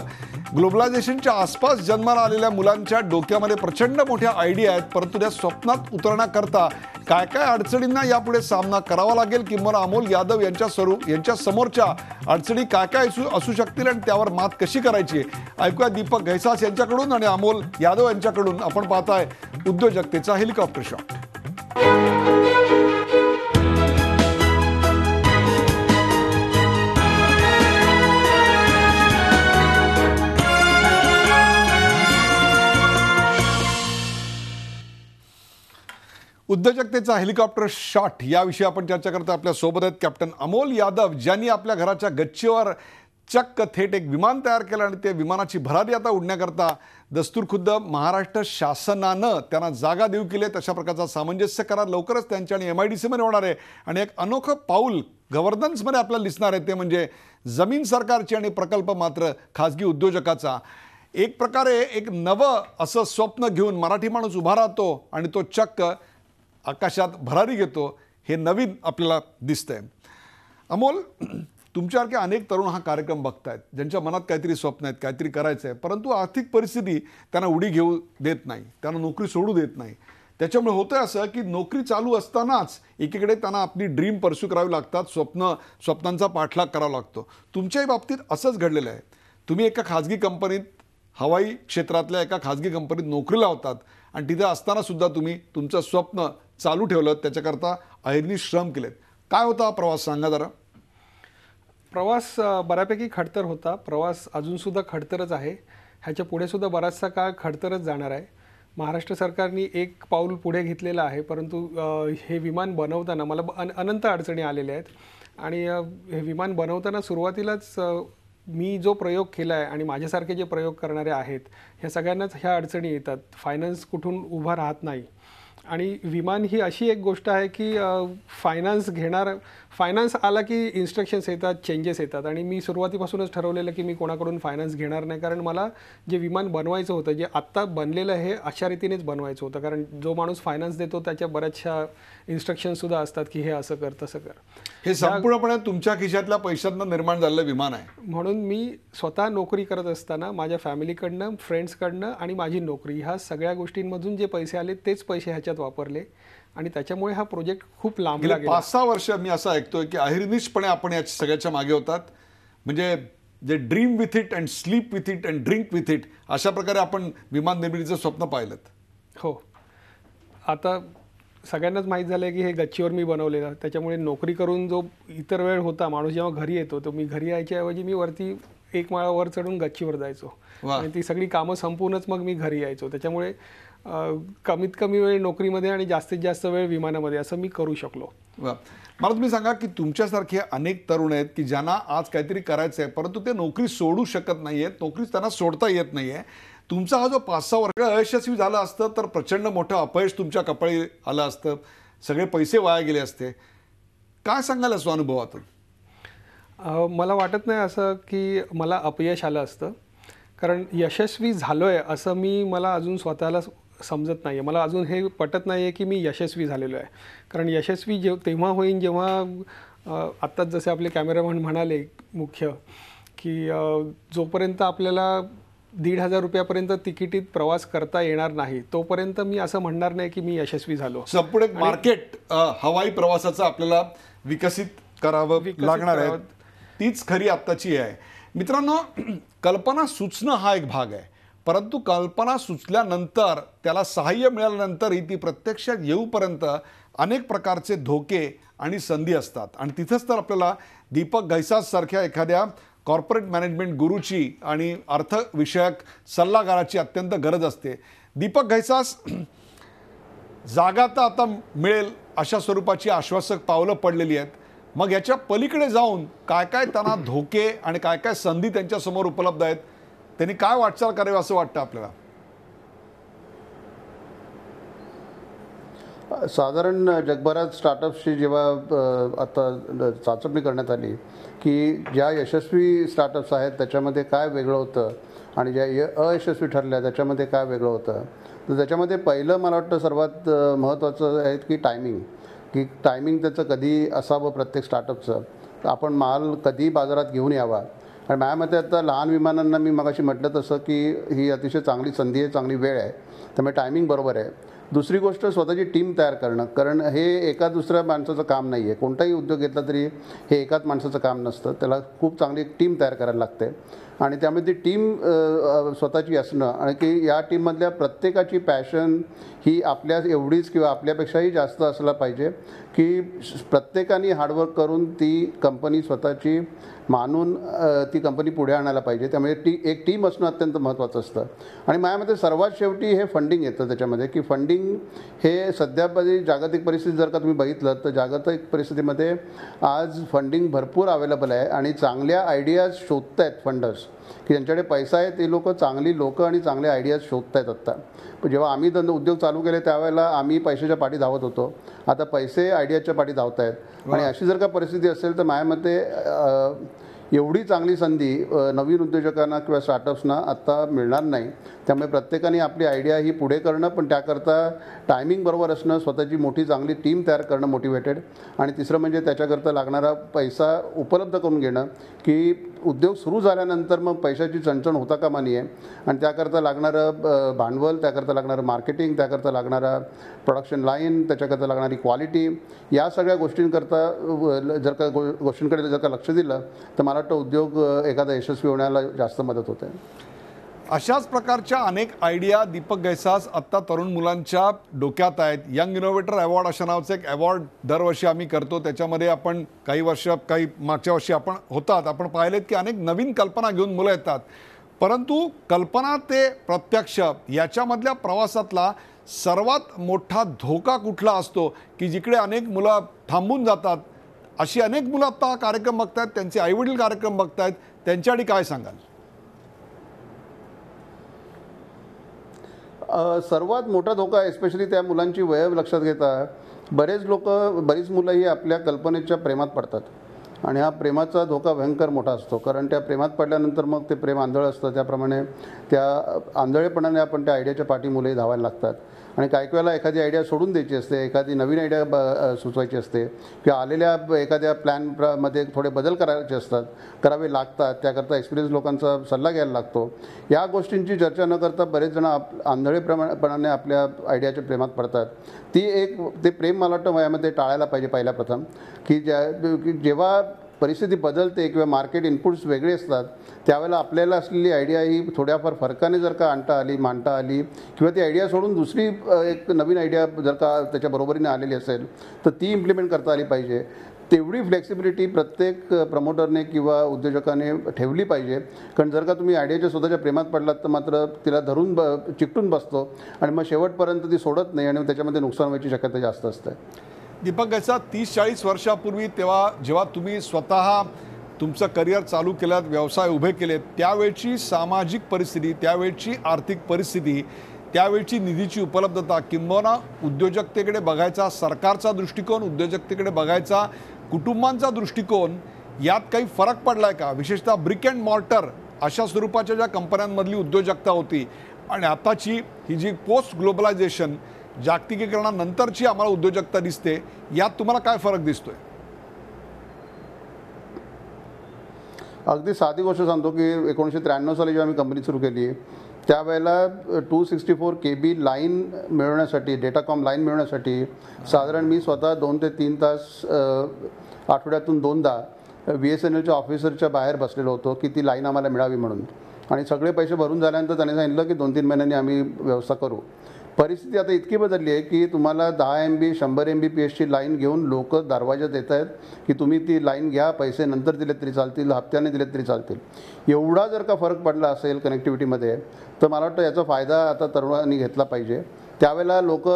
ग्लोबलायझेशनच्या आसपास जन्माला आलेल्या मुलांच्या डोक्यामध्ये प्रचंड मोठ्या आयडिया आहेत, परंतु त्या स्वप्नात उतरण्याकरता काय काय अडचणींना यापुढे सामना करावा लागेल किंवा अमोल यादव यांच्या समोरच्या अडचणी काय काय असू शकतील आणि त्यावर मात कशी करायची ऐकूया दीपक घैसास यांच्याकडून आणि अमोल यादव यांच्याकडून. आपण पाहताय उद्योजकतेचा हेलिकॉप्टर शॉट. उद्योजकतेचा हेलिकॉप्टर शॉट याविषयी आपण चर्चा करतो. आपल्या सोबत आहेत कॅप्टन अमोल यादव, ज्यांनी आपल्या घराच्या गच्चीवर चक्क थेट एक विमान तयार केलं आणि ते विमानाची भरारी आता उडण्याकरता दस्तूरखुद्द महाराष्ट्र शासनानं त्यांना जागा देऊ केली आहे. तशा प्रकारचा सामंजस्य करार लवकरच त्यांच्या आणि MIDCमध्ये होणार आहे. आणि एक अनोखं पाऊल गव्हर्नन्समध्ये आपल्याला दिसणार आहे, ते म्हणजे जमीन सरकारची आणि प्रकल्प मात्र खाजगी उद्योजकाचा. एक प्रकारे एक नवं असं स्वप्न घेऊन मराठी माणूस उभा राहतो आणि तो चक्क आकाशात भरारी घेतो, हे नवीन आपल्याला दिसतंय. अमोल, तुमच्यासारखे अनेक तरुण हा कार्यक्रम बघतायत, ज्यांच्या मनात काहीतरी स्वप्न आहेत, काहीतरी करायचं आहे, परंतु आर्थिक परिस्थिती त्यांना उडी घेऊ देत नाही, त्यांना नोकरी सोडू देत नाही. त्याच्यामुळे होतं असं की नोकरी चालू असतानाच एकीकडे त्यांना आपली ड्रीम परस्यू करावी लागतात, स्वप्नांचा पाठलाग करावा लागतो. तुमच्याही बाबतीत असंच घडलेलं आहे. तुम्ही एका खाजगी कंपनीत, हवाई क्षेत्रातल्या एका खाजगी कंपनीत नोकरीला होतात आणि तिथे असताना सुद्धा तुम्ही तुमचं स्वप्न चालू ठेवलं, त्याच्याकरता अहिर्निश श्रम केलेत. काय होता हा प्रवास, सांगा जरा. प्रवास बऱ्यापैकी खडतर होता. प्रवास अजूनसुद्धा खडतरच आहे. ह्याच्या पुढे सुद्धा बराचसा काळ खडतरच जाणार आहे. महाराष्ट्र सरकारने एक पाऊल पुढे घेतलेलं आहे, परंतु हे विमान बनवताना मला अनंत अडचणी आलेल्या आहेत. आणि हे विमान बनवताना सुरुवातीलाच मी जो प्रयोग केला आहे आणि माझ्यासारखे जे प्रयोग करणारे आहेत, ह्या सगळ्यांनाच ह्या अडचणी येतात. फायनान्स कुठून उभा राहत नाही. आणि विमान ही अशी एक गोष्ट आहे की फायनान्स आला की इन्स्ट्रक्शन्स येतात, चेंजेस येतात. आणि मी सुरुवातीपासूनच ठरवलेलं की मी कोणाकडून फायनान्स घेणार नाही, कारण मला जे विमान बनवायचं होतं, जे आत्ता बनलेलं आहे अशा रीतीनेच बनवायचं होतं. कारण जो माणूस फायनान्स देतो त्याच्या बऱ्याचशा इन्स्ट्रक्शन्ससुद्धा असतात की हे असं कर, तसं कर. हे संपूर्णपणे तुमच्या खिशातल्या पैशातनं निर्माण झालेलं विमान आहे. म्हणून मी स्वतः नोकरी करत असताना माझ्या फॅमिलीकडनं, फ्रेंड्सकडनं आणि माझी नोकरी, ह्या सगळ्या गोष्टींमधून जे पैसे आले तेच पैसे ह्याच्यात वापरले. आणि त्याच्यामुळे हा प्रोजेक्ट खूप लांबला गेला. 5-6 वर्ष मी असं ऐकतोय की अहिर्निशपणे आपण या सगळ्याच्या मागे होतात. म्हणजे जे dream with it and sleep with it and drink with it, अशा प्रकारे आपण विमान निर्मितीचं स्वप्न पाहिलं. हो, आता सगळ्यांनाच माहीत झालं आहे की हे गच्चीवर मी बनवलेलं. त्याच्यामुळे नोकरी करून जो इतर वेळ होता, माणूस जेव्हा घरी येतो, तो मी घरी यायच्याऐवजी मी वरती एक माळा वर चढून गच्चीवर जायचो आणि ती सगळी कामं संपूनच मग मी घरी यायचो. त्याच्यामुळे कमीत कमी वेळ नोकरीमध्ये आणि जास्तीत जास्त वेळ विमानामध्ये असं मी करू शकलो. मला तुम्ही सांगा की तुमच्यासारखे अनेक तरुण आहेत की ज्यांना आज काहीतरी करायचं आहे, परंतु ते नोकरी सोडू शकत नाही आहेत, नोकरी त्यांना सोडता येत नाही आहे. तुमचा हा जो 5-6 वर्ष अयशस्वी झालं असतं तर प्रचंड मोठं अपयश तुमच्या कपाळी आलं असतं, सगळे पैसे वाया गेले असते. काय सांगाल असं अनुभवातून? मला वाटत नाही असं की मला अपयश आलं असतं, कारण यशस्वी झालो आहे असं मला अजून स्वतःला समजत नाही आहे. मला अजून हे पटत नाही आहे की मी यशस्वी झालेलो आहे. कारण यशस्वी तेव्हा होईन जेव्हा आत्ताच जसे आपले कॅमेरामॅन म्हणाले मुख्य की जोपर्यंत आपल्याला 1,500 रुपयापर्यंत तिकिटीत प्रवास करता येणार नाही तोपर्यंत मी असं म्हणणार नाही की मी यशस्वी झालो. संपूर्ण मार्केट हवाई प्रवासाचं आपल्याला विकसित करावं लागणार आहे. तीच खरी आत्ताची आहे. मित्रांनो, कल्पना सुचणं हा एक भाग आहे, परंतु कल्पना सुचल्यानंतर त्याला सहाय्य मिळाल्यानंतरही ती प्रत्यक्षात येऊपर्यंत अनेक प्रकारचे धोके आणि संधी असतात. आणि तिथंच तर आपल्याला दीपक घैसास सारख्या एखाद्या कॉर्पोरेट मॅनेजमेंट गुरुची आणि अर्थविषयक सल्लागाराची अत्यंत गरज असते. दीपक घैसास, जागा तर आता मिळेल अशा स्वरूपाची आश्वासक पावलं पडलेली आहेत. मग याच्या पलीकडे जाऊन काय काय त्यांना धोके आणि काय काय संधी त्यांच्यासमोर उपलब्ध आहेत, त्यांनी काय वाटचाल करावी असं वाटतं आपल्याला? साधारण जगभरात स्टार्टअप्सची जेव्हा आता चाचपणी करण्यात आली की ज्या यशस्वी स्टार्टअप्स आहेत त्याच्यामध्ये काय वेगळं होतं आणि ज्या अयशस्वी ठरल्या त्याच्यामध्ये काय वेगळं होतं, तर त्याच्यामध्ये पहिलं मला वाटतं सर्वात महत्त्वाचं आहे की टायमिंग त्याचं कधी असावं प्रत्येक स्टार्टअपचं. आपण माल कधी बाजारात घेऊन यावा. आणि माझ्या मते आता लहान विमानांना मी मगाशी म्हटलं तसं की ही अतिशय चांगली संधी आहे, चांगली वेळ आहे, त्यामुळे टायमिंग बरोबर आहे. दुसरी गोष्ट स्वतःची टीम तयार करणं, कारण हे एका दुसऱ्या माणसाचं काम नाही आहे. कोणताही उद्योग घेतला तरी हे एकाच माणसाचं काम नसतं, त्याला खूप चांगली टीम तयार करायला लागते. आणि त्यामुळे ती टीम स्वतःची असणं आणि की या टीममधल्या प्रत्येकाची पॅशन ही आपल्या एवढीच किंवा आपल्यापेक्षाही जास्त असला पाहिजे की प्रत्येकाने हार्डवर्क करून ती कंपनी स्वतःची मानून ती कंपनी पुढे आणायला पाहिजे. त्यामुळे एक टीम असणं अत्यंत महत्त्वाचं असतं. आणि माझ्यामध्ये सर्वात शेवटी हे फंडिंग येतं त्याच्यामध्ये, की फंडिंग हे सध्या जागतिक परिस्थिती जर का तुम्ही बघितलं तर जागतिक परिस्थितीमध्ये आज फंडिंग भरपूर अवेलेबल आहे आणि चांगल्या आयडियाज शोधत आहेत फंडर्स, की ज्यांच्याकडे पैसा आहे ते चांगली लोकं आणि चांगले आयडियाज शोधत आहेत. आत्ता जेव्हा आम्ही उद्योग चालू केले त्यावेळेला आम्ही पैशाच्या पाठी धावत होतो, आता पैसे आयडियाच्या पाठी धावत आहेत. आणि अशी जर का परिस्थिती असेल तर माझ्या मते एवढी चांगली संधी नवीन उद्योजकांना किंवा स्टार्टअप्सना आत्ता मिळणार नाही. त्यामुळे प्रत्येकाने आपली आयडिया ही पुढे करणं, पण त्याकरता टायमिंग बरोबर असणं, स्वतःची मोठी चांगली टीम तयार करणं मोटिवेटेड, आणि तिसरं म्हणजे त्याच्याकरता लागणारा पैसा उपलब्ध करून घेणं, की उद्योग सुरू झाल्यानंतर मग पैशाची चणचण होता कामा नये, आणि त्याकरता लागणारं भांडवल, त्याकरता लागणारं मार्केटिंग, त्याकरता लागणारा प्रोडक्शन लाईन, त्याच्याकरता लागणारी क्वालिटी, या सगळ्या गोष्टींकरता गोष्टींकडे जर का लक्ष दिलं तर मला वाटतं उद्योग एखादा यशस्वी होण्याला जास्त मदत होते. अशाच प्रकारच्या अनेक आयडिया दीपक गैसास आत्ता तरुण मुलांच्या डोक्यात आहेत. यंग इनोव्हेटर अवॉर्ड अशा नावाचं एक अवॉर्ड दरवर्षी आम्ही करतो. त्याच्यामध्ये आपण काही मागच्या वर्षी आपण पाहिलेत की अनेक नवीन कल्पना घेऊन मुलं येतात, परंतु कल्पना ते प्रत्यक्ष याच्यामधल्या प्रवासातला सर्वात मोठा धोका कुठला असतो की जिकडे अनेक मुलं थांबून जातात? अशी अनेक मुलं आत्ता कार्यक्रम बघतायत, त्यांचे आईवडील कार्यक्रम बघतायत, त्यांच्यासाठी काय सांगाल? सर्वात मोठा धोका, एस्पेशली त्या मुलांची वय लक्षात घेता, बरीच मुलं ही आपल्या कल्पनेच्या प्रेमात पडतात, आणि हा प्रेमाचा धोका भयंकर मोठा असतो. कारण त्या प्रेमात पडल्यानंतर मग ते प्रेम आंधळ असतं. त्याप्रमाणे त्या आंधळेपणाने आपण त्या आयडियाच्या पाठी मुले धावायला लागतात, आणि काही वेळेला एखादी आयडिया सोडून द्यायची असते, एखादी नवीन आयडिया सुचवायची असते, किंवा आलेल्या एखाद्या प्लॅनमध्ये थोडे बदल करावे लागतात. त्याकरता एक्सपिरियन्स लोकांचा सल्ला घ्यायला लागतो. या गोष्टींची चर्चा न करता बरेच जण आंधळेपणाने आपल्या आयडियाच्या प्रेमात पडतात. ते प्रेम मला वाटतं वयामध्ये टाळायला पाहिजे पहिल्या प्रथम, की जेव्हा परिस्थिती बदलते किंवा मार्केट इनपुट्स वेगळे असतात, त्यावेळेला आपल्याला असलेली आयडिया ही थोड्याफार फरकाने जर का मांडता आली, किंवा ती आयडिया सोडून दुसरी एक नवीन आयडिया जर का त्याच्या बरोबरीने आलेली असेल तर ती इम्प्लिमेंट करता आली पाहिजे. तेवढी फ्लेक्सिबिलिटी प्रत्येक प्रमोटरने किंवा उद्योजकाने ठेवली पाहिजे. कारण जर का तुम्ही आयडियाच्या स्वतःच्या प्रेमात पडलात तर मात्र तिला धरून चिकटून बसतो, आणि मग शेवटपर्यंत ती सोडत नाही, आणि त्याच्यामध्ये नुकसान व्हायची शक्यता जास्त असते. दीपक गैसा, 30-40 वर्षापूर्वी जेव्हा तुम्ही स्वतः तुमचं करिअर चालू केलं, व्यवसाय उभे केले, त्यावेळची सामाजिक परिस्थिती, त्यावेळची आर्थिक परिस्थिती, त्यावेळची निधीची उपलब्धता, किंबहुना उद्योजकतेकडे बघायचा सरकारचा दृष्टिकोन, उद्योजकतेकडे बघायचा कुटुंबांचा दृष्टिकोन, यात काही फरक पडलाय का? विशेषतः ब्रिक अँड मॉर्टर अशा स्वरूपाच्या ज्या कंपन्यांमधली उद्योजकता होती, आणि आताची ही जी पोस्ट ग्लोबलायझेशन, जागतिकीकरणानंतरची आम्हाला उद्योजकता दिसते, यात तुम्हाला काय फरक दिसतोय? अगदी साधी गोष्ट सांगतो की 1993 साली जेव्हा मी कंपनी सुरू केली, त्यावेळेला 264 KB लाईन मिळवण्यासाठी, डेटाकॉम लाईन मिळवण्यासाठी साधारण मी स्वतः 2 ते 3 तास आठवड्यातून 2दा BSNLच्या ऑफिसरच्या बाहेर बसलेलो होतो की ती लाईन आम्हाला मिळावी म्हणून. आणि सगळे पैसे भरून झाल्यानंतर त्याने सांगितलं की 2-3 महिन्यांनी आम्ही व्यवस्था करू. परिस्थिती आता इतकी बदलली आहे की तुम्हाला 10 MB 100 MBPSची लाईन घेऊन लोक दरवाजात येत आहेत की तुम्ही ती लाईन घ्या, पैसे नंतर दिलेत तरी चालतील, हप्त्याने दिलेत तरी चालतील. एवढा जर का फरक पडला असेल कनेक्टिव्हिटीमध्ये, तर मला वाटतं याचा फायदा आता तरुणांनी घेतला पाहिजे. त्यावेळेला लोक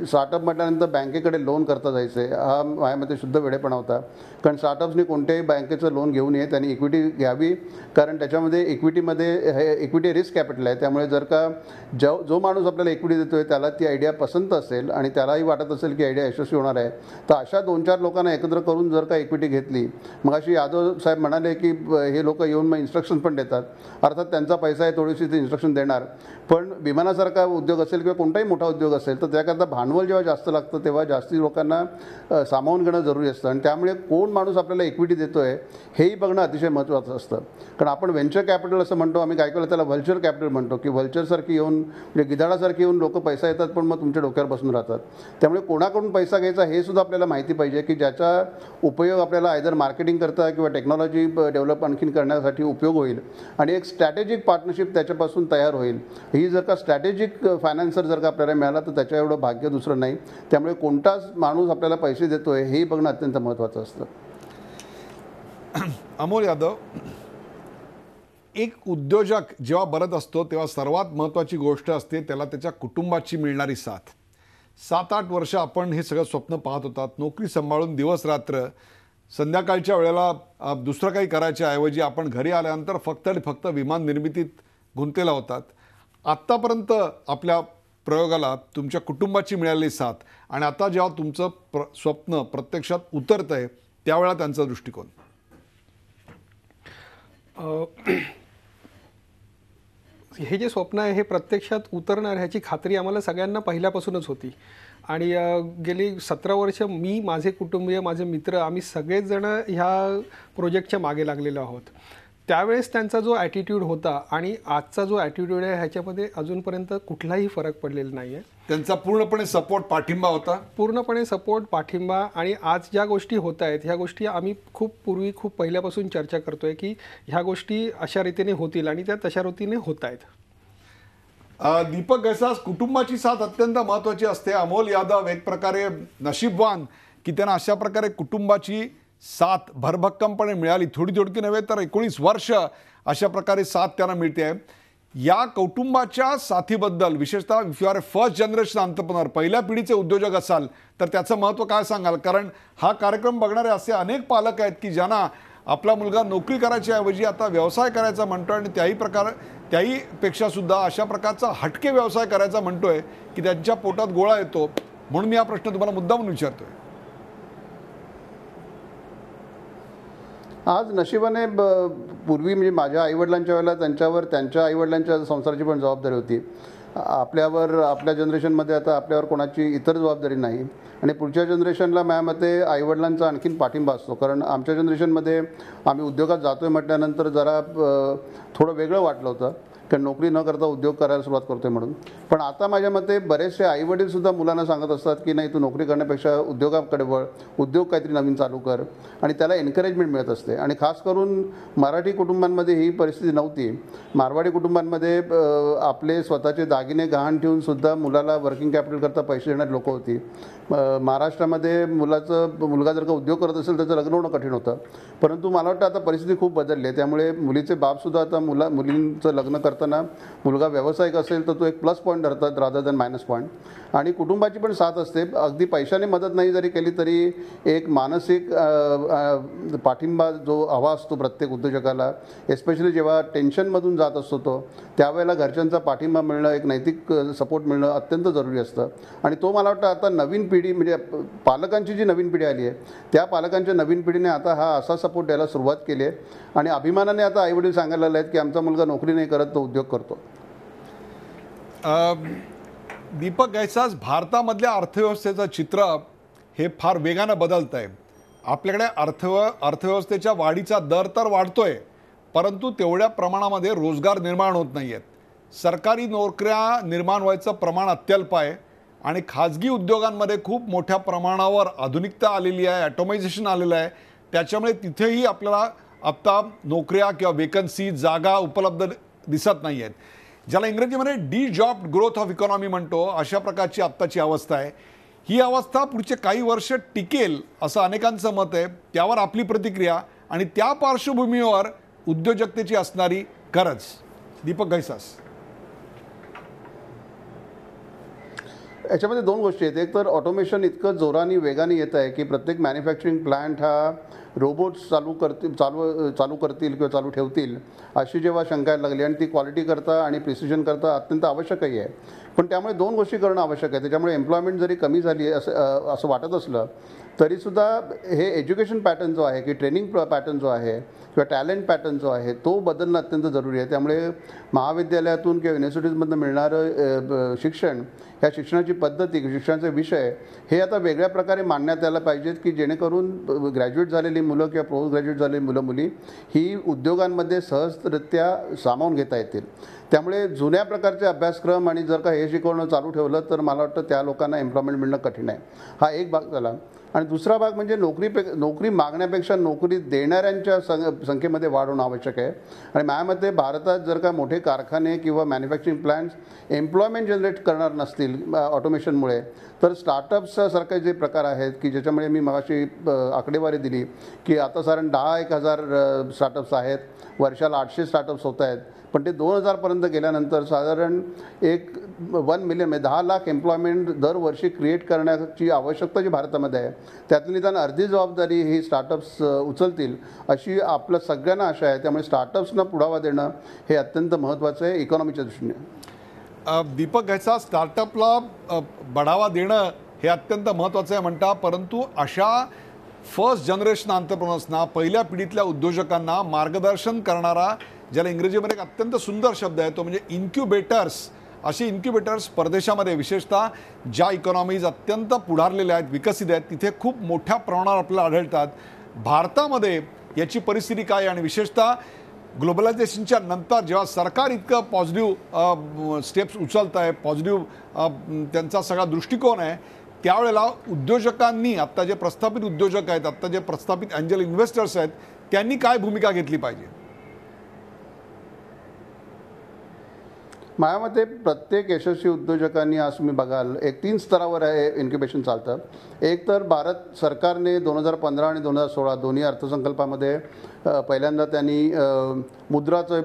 स्टार्टअप म्हटल्यानंतर बँकेकडे लोन करता जायचे, हा माझ्यामध्ये शुद्ध वेडेपणा होता. कारण स्टार्टअप्सनी कोणत्याही बँकेचं लोन घेऊ नये, त्यांनी इक्विटी घ्यावी, कारण त्याच्यामध्ये इक्विटी रिस्क कॅपिटल आहे. त्यामुळे जर का जो माणूस आपल्याला इक्विटी देतो आहे त्याला ती आयडिया पसंत असेल आणि त्यालाही वाटत असेल की आयडिया यशस्वी होणार आहे, तर अशा 2-4 लोकांना एकत्र करून जर का इक्विटी घेतली, मग अशी यादव साहेब म्हणाले की हे लोक येऊन मग इन्स्ट्रक्शन पण देतात. अर्थात त्यांचा पैसा आहे, थोडीशी ते इन्स्ट्रक्शन देणार, पण विमानासारखा उद्योग असेल किंवा कोणताही मोठा उद्योग असेल तर त्याकरता भांडवल जेव्हा जास्त लागतं तेव्हा जास्ती लोकांना सामावून घेणं जरुरी असतं. आणि त्यामुळे कोण माणूस आपल्याला इक्विटी देतो आहे हेही बघणं अतिशय महत्त्वाचं असतं. कारण आपण व्हेंचर कॅपिटल असं म्हणतो, आम्ही काय केलं त्याला व्हल्चर कॅपिटल म्हणतो, की व्हल्चरसारखी येऊन म्हणजे गिधाडासारखी येऊन लोक पैसा येतात पण मग तुमच्या डोक्यावर बसून राहतात. त्यामुळे कोणाकडून पैसा घ्यायचा हे सुद्धा आपल्याला माहिती पाहिजे, की ज्याचा उपयोग आपल्याला आयदर मार्केटिंग करता किंवा टेक्नॉलॉजी डेव्हलप आणखीन करण्यासाठी उपयोग होईल, आणि एक स्ट्रॅटेजिक पार्टनरशिप त्याच्यापासून तयार होईल. ही जर का स्ट्रॅटेजिक फायनान्सर जर का आपल्याला मिळाला तर त्याच्या एवढं भाग्य दुसरं नाही. त्यामुळे कोणताच माणूस आपल्याला पैसे देतोय हेही बघणं अत्यंत महत्त्वाचं असतं. अमोल यादव, एक उद्योजक जेव्हा बनत असतो तेव्हा सर्वात महत्त्वाची गोष्ट असते त्याला त्याच्या कुटुंबाची मिळणारी साथ. 7-8 वर्ष आपण हे सगळं स्वप्न पाहत होतात, नोकरी सांभाळून दिवस रात्र, संध्याकाळच्या वेळेला दुसरं काही करायच्या ऐवजी आपण घरी आल्यानंतर फक्त आणि फक्त विमान निर्मितीत गुंतलेला होतात. आत्तापर्यंत आपल्या प्रयोगाला तुमच्या कुटुंबाची मिळालेली साथ, आणि आता जेव्हा तुमचं स्वप्न प्रत्यक्षात उतरतं आहे त्यावेळेला त्यांचा दृष्टिकोन. हे जे स्वप्न आहे हे प्रत्यक्षात उतरणार ह्याची खात्री आम्हाला सगळ्यांना पहिल्यापासूनच होती आणि गेली 17 वर्ष मी, माझे कुटुंबीय, माझे मित्र आम्ही सगळेच जण ह्या प्रोजेक्टच्या मागे लागलेलो आहोत. त्यावेळेस त्यांचा जो ॲटिट्यूड होता आणि आजचा जो ॲटिट्यूड आहे ह्याच्यामध्ये अजूनपर्यंत कुठलाही फरक पडलेला नाही आहे. त्यांचा पूर्णपणे सपोर्ट, पाठिंबा होता. पूर्णपणे सपोर्ट, पाठिंबा. आणि आज ज्या गोष्टी होत आहेत ह्या गोष्टी आम्ही खूप पहिल्यापासून चर्चा करतोय की ह्या गोष्टी अशा रीतीने होतील आणि त्या तशा रीतीने होत आहेत. दीपक गैसास, कुटुंबाची साथ अत्यंत महत्त्वाची असते. अमोल यादव एक प्रकारे नशीबवान की त्यांना अशा प्रकारे कुटुंबाची साथ भरभक्कमपणे मिळाली. थोडी नव्हे तर 19 वर्ष अशा प्रकारे साथ त्यांना मिळते आहे. या कौटुंबाच्या साथीबद्दल विशेषतः if you are a first generation entrepreneur, पहिल्या पिढीचे उद्योजक असाल तर त्याचं महत्त्व काय सांगाल? कारण हा कार्यक्रम बघणारे असे अनेक पालक आहेत की ज्यांना आपला मुलगा नोकरी करायच्या ऐवजी आता व्यवसाय करायचा म्हणतोय आणि त्याहीपेक्षा सुद्धा अशा प्रकारचा हटके व्यवसाय करायचा म्हणतोय की त्यांच्या पोटात गोळा येतो. म्हणून मी हा प्रश्न तुम्हाला मुद्दामून विचारतोय. आज नशिबाने पूर्वी म्हणजे माझ्या आईवडिलांच्या वेळेला त्यांच्यावर त्यांच्या आईवडिलांच्या संसाराची पण जबाबदारी होती. आपल्यावर आपल्या जनरेशनमध्ये आता आपल्यावर कोणाची इतर जबाबदारी नाही आणि पुढच्या जनरेशनला माझ्या मते आईवडिलांचा आणखीन पाठिंबा असतो. कारण आमच्या जनरेशनमध्ये आम्ही उद्योगात जातोय म्हटल्यानंतर जरा थोडं वेगळं वाटलं होतं कारण नोकरी न करता उद्योग करायला सुरुवात करतोय म्हणून. पण आता माझ्या मते बरेचसे आईवडीलसुद्धा मुलांना सांगत असतात की नाही, तू नोकरी करण्यापेक्षा उद्योगाकडे वळ, उद्योग काहीतरी नवीन चालू कर आणि त्याला एन्करेजमेंट मिळत असते. आणि खास करून मराठी कुटुंबांमध्ये ही परिस्थिती नव्हती. मारवाडी कुटुंबांमध्ये आपले स्वतःचे दागिने गहाण ठेवूनसुद्धा मुलाला वर्किंग कॅपिटल करता पैसे देणारी लोकं होती. महाराष्ट्रामध्ये मुलगा जर का उद्योग करत असेल त्याचं लग्न होणं कठीण होतं. परंतु मला वाटतं आता परिस्थिती खूप बदलली आहे. त्यामुळे मुलीचे बापसुद्धा आता मुलींचं लग्न करताना मुलगा व्यावसायिक असेल तर तो एक प्लस पॉईंट धरतात रादर दॅन मायनस पॉईंट. आणि कुटुंबाची पण साथ असते. अगदी पैशाने मदत नाही जरी केली तरी एक मानसिक पाठिंबा जो हवा असतो प्रत्येक उद्योजकाला, एस्पेशली जेव्हा टेन्शनमधून जात असतो तो त्यावेळेला घरच्यांचा पाठिंबा मिळणं, एक नैतिक सपोर्ट मिळणं अत्यंत जरुरी असतं. आणि तो मला वाटतं आता नवीन पिढी म्हणजे पालकांची जी नवीन पिढी आली आहे त्या पालकांच्या नवीन पिढीने आता हा असा सपोर्ट द्यायला सुरुवात केली आहे आणि अभिमानाने आता आईवडील सांगायला लागले आहेत की आमचा मुलगा नोकरी नाही करत, तो उद्योग करतो. दीपक गैसास, भारतामधल्या अर्थव्यवस्थेचं चित्र हे फार वेगानं बदलत आहे. आपल्याकडे अर्थव्यवस्थेच्या वाढीचा दर तर वाढतोय परंतु तेवढ्या प्रमाणामध्ये रोजगार निर्माण होत नाही आहेत. सरकारी नोकऱ्या निर्माण व्हायचं प्रमाण अत्यल्प आहे आणि खाजगी उद्योगांमध्ये खूप मोठ्या प्रमाणावर आधुनिकता आलेली आहे, ॲटोमायझेशन आलेलं आहे. त्याच्यामुळे तिथेही आपल्याला आत्ता नोकऱ्या किंवा वेकन्सी, जागा उपलब्ध दिसत नाही आहेत. ज्याला इंग्रजीमध्ये D job growth of economy म्हणतो, अशा प्रकारची आत्ताची अवस्था आहे. ही अवस्था पुढचे काही वर्ष टिकेल असं अनेकांचं मत आहे. त्यावर आपली प्रतिक्रिया आणि त्या पार्श्वभूमीवर उद्योजकतेची असणारी गरज. दीपक गैसास. याच्यामध्ये दोन गोष्टी आहेत. एक तर ऑटोमेशन इतकं जोराने वेगाने येत आहे की प्रत्येक मॅन्युफॅक्चरिंग प्लांट हा रोबोट्स चालू करतील किंवा चालू ठेवतील अशी जेव्हा शंका यायला लागली आणि ती क्वालिटी करता आणि प्रिसिजन करता अत्यंत आवश्यकही आहे. पण त्यामुळे दोन गोष्टी करणं आवश्यक आहे. त्याच्यामुळे एम्प्लॉयमेंट जरी कमी झाली असं वाटत असलं तरीसुद्धा हे एज्युकेशन पॅटर्न जो आहे की ट्रेनिंग पॅटर्न जो आहे किंवा टॅलेंट पॅटर्न जो आहे तो बदलणं अत्यंत जरुरी आहे. त्यामुळे महाविद्यालयातून किंवा युनिव्हर्सिटीजमधून मिळणारं शिक्षण, ह्या शिक्षणाची पद्धती, शिक्षणाचे विषय हे आता वेगळ्या प्रकारे मांडण्यात यायला पाहिजेत की जेणेकरून ग्रॅज्युएट झालेली मुलं किंवा पोस्ट ग्रॅज्युएट झालेली मुली ही उद्योगांमध्ये सहजरित्या सामावून घेता येतील. त्यामुळे जुन्या प्रकारचे अभ्यासक्रम आणि जर का हे शिकवणं चालू ठेवलं तर मला वाटतं त्या लोकांना एम्प्लॉयमेंट मिळणं कठीण आहे. हा एक भाग झाला. आणि दुसरा भाग म्हणजे नोकरी मागण्यापेक्षा नोकरी देणाऱ्यांच्या संख्येमध्ये वाढ होणं आवश्यक आहे. आणि माझ्या मते भारतात जर का मोठे कारखाने किंवा मॅन्युफॅक्चरिंग प्लांट्स एम्प्लॉयमेंट जनरेट करणार नसतील ऑटोमेशनमुळे तर स्टार्टअप्ससारखे जे प्रकार आहेत की ज्याच्यामुळे मी मगाशी आकडेवारी दिली की आता साधारण 10,000 स्टार्टअप्स आहेत, वर्षाला 800 स्टार्टअप्स होत आहेत. पण ते 2000पर्यंत गेल्यानंतर साधारण 1 मिलियन म्हणजे 10 लाख एम्प्लॉयमेंट दरवर्षी क्रिएट करण्याची आवश्यकता जी भारतामध्ये आहे त्यातली निदान अर्धी जबाबदारी ही स्टार्टअप्स उचलतील अशी आपल्या सगळ्यांना आशा आहे. त्यामुळे स्टार्टअप्सना पुढावा देणं हे अत्यंत महत्त्वाचं आहे इकॉनॉमीच्या दृष्टीने. दीपक गैसास, स्टार्टअपला बढावा देणं हे अत्यंत महत्त्वाचं आहे म्हणता, परंतु अशा फर्स्ट जनरेशन एंटरप्रेन्योर्सना, पहिल्या पिढीतल्या उद्योजकांना मार्गदर्शन करणारा, ज्याला इंग्रजीमध्ये एक अत्यंत सुंदर शब्द आहे तो म्हणजे इन्क्युबेटर्स. अशी इन्क्युबेटर्स परदेशामध्ये, विशेषतः ज्या इकॉनॉमीज अत्यंत पुढारलेल्या आहेत, विकसित आहेत, तिथे खूप मोठ्या प्रमाणावर आपल्याला आढळतात. भारतामध्ये याची परिस्थिती काय आणि विशेषतः ग्लोबलायझेशनच्या नंतर जेव्हा सरकार इतकं पॉझिटिव्ह स्टेप्स उचलत आहे, पॉझिटिव्ह त्यांचा सगळा दृष्टिकोन आहे, त्यावेळेला उद्योजकांनी, आत्ता जे प्रस्थापित उद्योजक आहेत, आत्ता जे प्रस्थापित एंजल इन्व्हेस्टर्स आहेत, त्यांनी काय भूमिका घेतली पाहिजे? माझ्या मते प्रत्येक यशस्वी उद्योजकांनी, आज तुम्ही बघाल, एक 3 स्तरावर आहे इन्क्युबेशन चालतं. एक तर भारत सरकारने 2015 आणि 2016 दोन्ही अर्थसंकल्पामध्ये पहिल्यांदा त्यांनी मुद्राचा